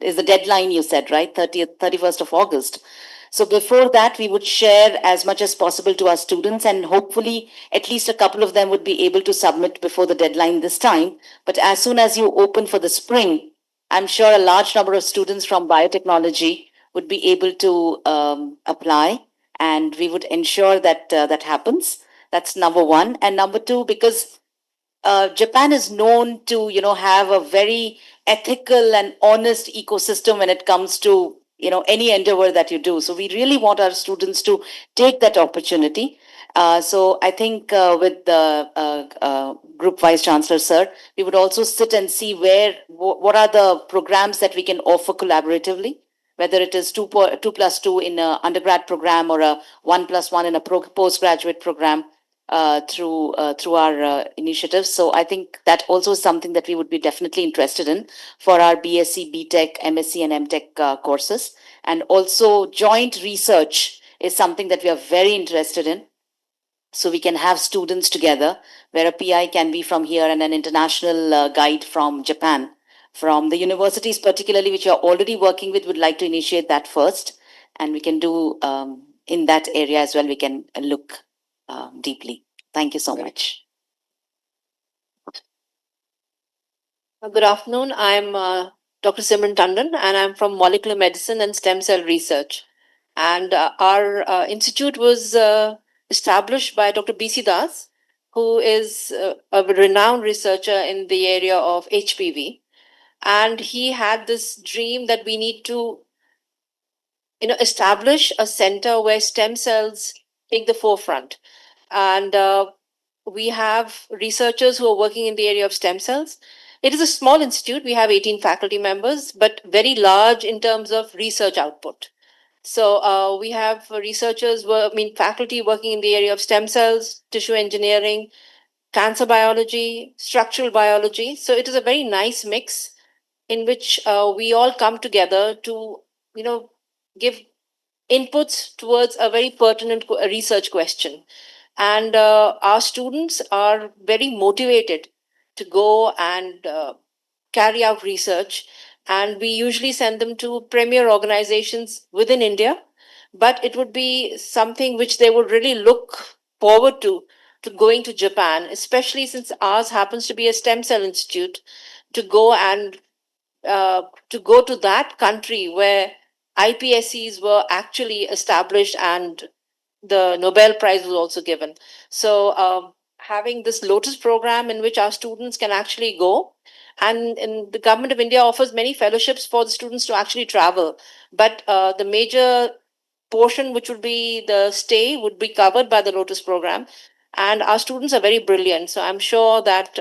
is the deadline, you said, right? 31st of August. So before that, we would share as much as possible to our students, and hopefully at least a couple of them would be able to submit before the deadline this time. But as soon as you open for the spring, I'm sure a large number of students from biotechnology would be able to apply, and we would ensure that that happens. That's number one. And number two, because Japan is known to, have a very ethical and honest ecosystem when it comes to, any endeavor that you do. So we really want our students to take that opportunity. So I think with the Group Vice Chancellor, sir, we would also sit and see what are the programs that we can offer collaboratively, whether it is 2+2 in an undergrad program or a 1+1 in a postgraduate program. Through our initiatives. So I think that also is something that we would be definitely interested in for our BSc, BTech, MSc and MTech courses. And also joint research is something that we are very interested in. So we can have students together where a PI can be from here and an international guide from Japan. From the universities particularly, which you are already working with, would like to initiate that first. And we can do in that area as well, we can look deeply. Thank you so much. Good afternoon. I'm Dr. Simran Tandon, and I'm from Molecular Medicine and Stem Cell Research. And our institute was established by Dr. B.C. Das, who is a renowned researcher in the area of HPV. And he had this dream that we need to, establish a center where stem cells take the forefront. And we have researchers who are working in the area of stem cells. It is a small institute. We have 18 faculty members, but very large in terms of research output. So we have faculty working in the area of stem cells, tissue engineering, cancer biology, structural biology. So it is a very nice mix in which we all come together to, give inputs towards a very pertinent research question. And our students are very motivated to go and carry out research. And we usually send them to premier organizations within India. But it would be something which they would really look forward to going to Japan, especially since ours happens to be a stem cell institute, to go and to go to that country where iPSCs were actually established and the Nobel Prize was also given. So having this Lotus program in which our students can actually go, and the government of India offers many fellowships for the students to actually travel, but the major portion which would be the stay would be covered by the Lotus program, and our students are very brilliant. So I'm sure that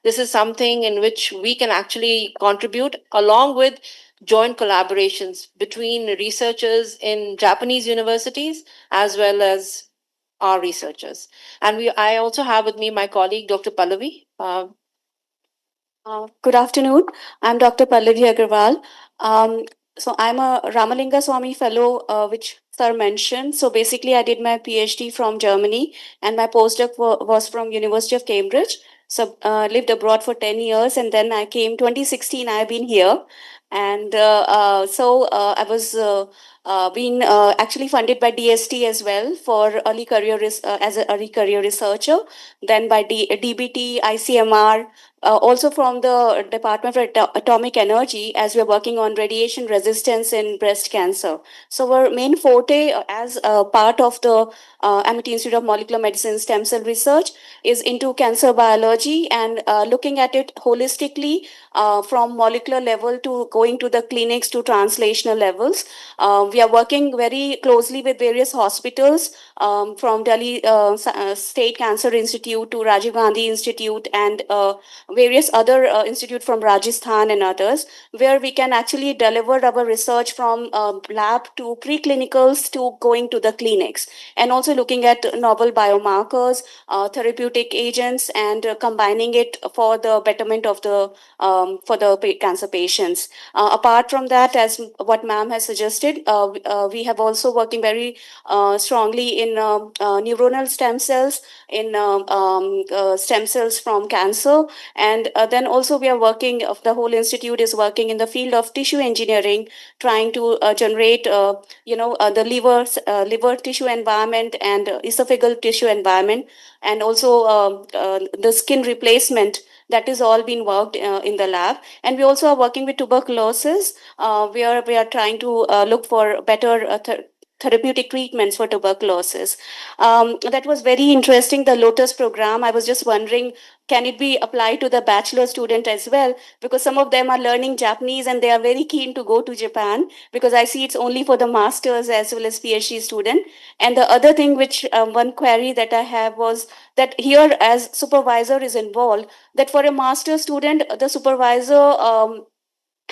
this is something in which we can actually contribute along with joint collaborations between researchers in Japanese universities as well as our researchers. And I also have with me my colleague, Dr. Pallavi. Good afternoon. I'm Dr. Pallavi Agarwal. So I'm a Ramalinga Swami Fellow, which Sir mentioned. So basically, I did my PhD from Germany, and my postdoc was from University of Cambridge. So lived abroad for 10 years, and then I came 2016. I've been here, and I was being actually funded by DST as well for early career as an early career researcher. Then by DBT, ICMR. Also from the Department for Atomic Energy, as we're working on radiation resistance in breast cancer. So our main forte as a part of the Amity Institute of Molecular Medicine Stem Cell Research is into cancer biology and looking at it holistically from molecular level to going to the clinics to translational levels. We are working very closely with various hospitals from Delhi State Cancer Institute to Rajiv Gandhi Institute and various other institute from Rajasthan and others, where we can actually deliver our research from lab to preclinicals to going to the clinics, and also looking at novel biomarkers, therapeutic agents, and combining it for the betterment of the for the cancer patients. Apart from that, as what ma'am has suggested, we have also working very strongly in neuronal stem cells, in stem cells from cancer, and then also we are working, the whole institute is working in the field of tissue engineering, trying to generate, the liver tissue environment and esophageal tissue environment, and also the skin replacement. That is all being worked in the lab. And we also are working with tuberculosis, where we are trying to look for better therapeutic treatments for tuberculosis. That was very interesting, the Lotus program. I was just wondering, can it be applied to the bachelor student as well? Because some of them are learning Japanese and they are very keen to go to Japan, because I see it's only for the masters as well as PhD student. And the other thing which one query that I have was that here, as supervisor is involved, that for a master student, the supervisor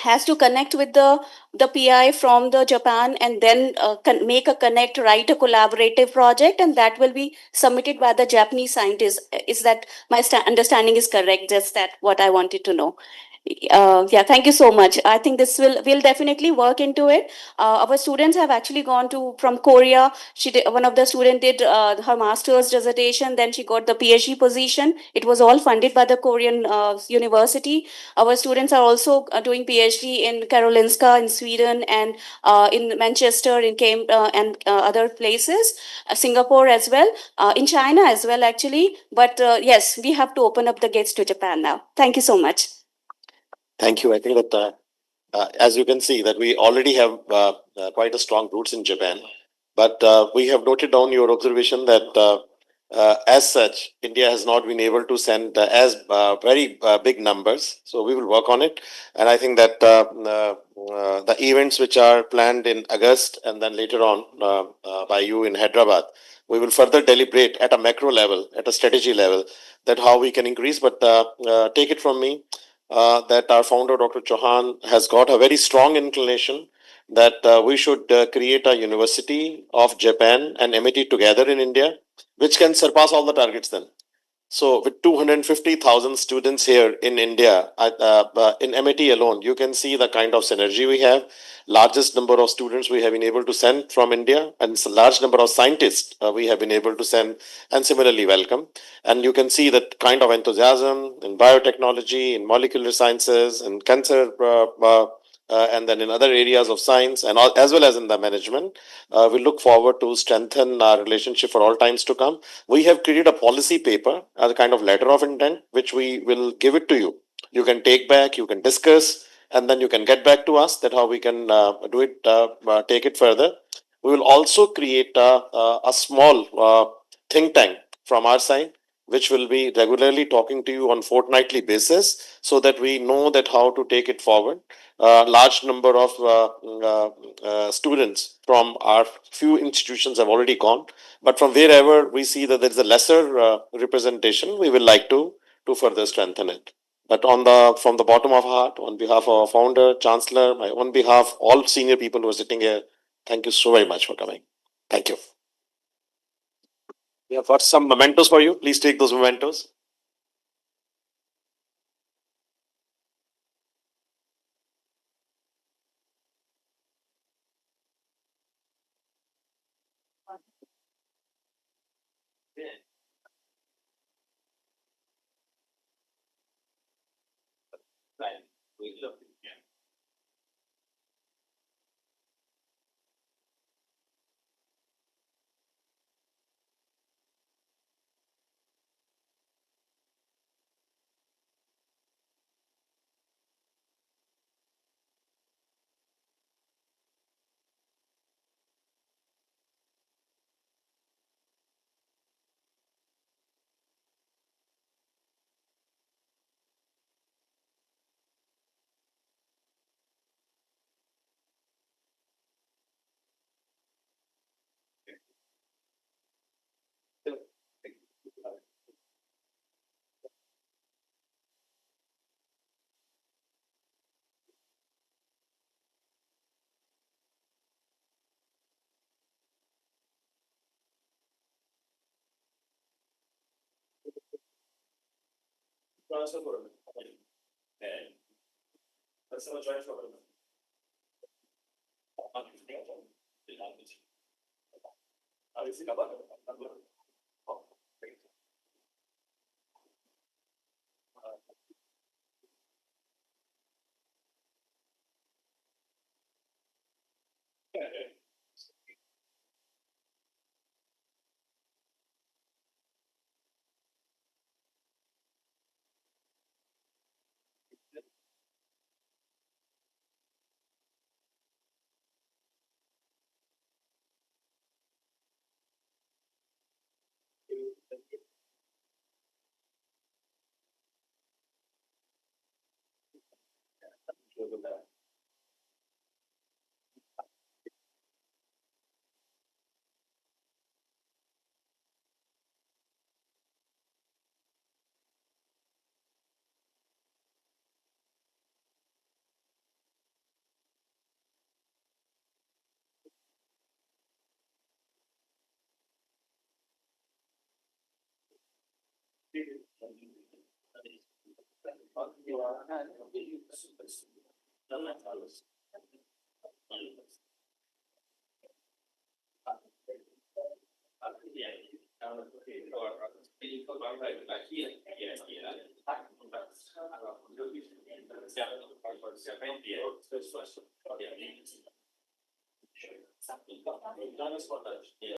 has to connect with the PI from the Japan, and then make a connect, write a collaborative project, and that will be submitted by the Japanese scientists. Is that my understanding is correct? Just that what I wanted to know. Yeah, thank you so much. I think this will definitely work into it. Our students have actually gone to from Korea. One of the student did her master's dissertation, then she got the PhD position. It was all funded by the Korean university. Our students are also doing PhD in Karolinska in Sweden, and in Manchester, in Cambridge, and other places, Singapore as well, in China as well actually. But yes, we have to open up the gates to Japan now. Thank you so much. Thank you. I think that as you can see that we already have quite a strong roots in Japan, but we have noted down your observation that as such, India has not been able to send as very big numbers. So we will work on it. And I think that the events which are planned in August and then later on by you in Hyderabad, we will further deliberate at a macro level, at a strategy level, that how we can increase. But take it from me that our founder, Dr. Chauhan, has got a very strong inclination that we should create a university of Japan and MIT together in India, which can surpass all the targets then. So with 250,000 students here in India, in MIT alone, you can see the kind of synergy we have. Largest number of students we have been able to send from India, and it's a large number of scientists we have been able to send and similarly welcome. And you can see that kind of enthusiasm in biotechnology, in molecular sciences, in cancer, and then in other areas of science, and all, as well as in the management. We look forward to strengthen our relationship for all times to come. We have created a policy paper as a kind of letter of intent, which we will give it to you. You can take back, you can discuss, and then you can get back to us that how we can do it, take it further. We will also create a small think tank from our side, which will be regularly talking to you on fortnightly basis, so that we know that how to take it forward. Large number of students from our few institutions have already gone, but from wherever we see that there is a lesser representation, we will like to further strengthen it. But from the bottom of our heart, on behalf of our founder, chancellor, on behalf all senior people who are sitting here, thank you so very much for coming. Thank you. We have got some mementos for you. Please take those mementos.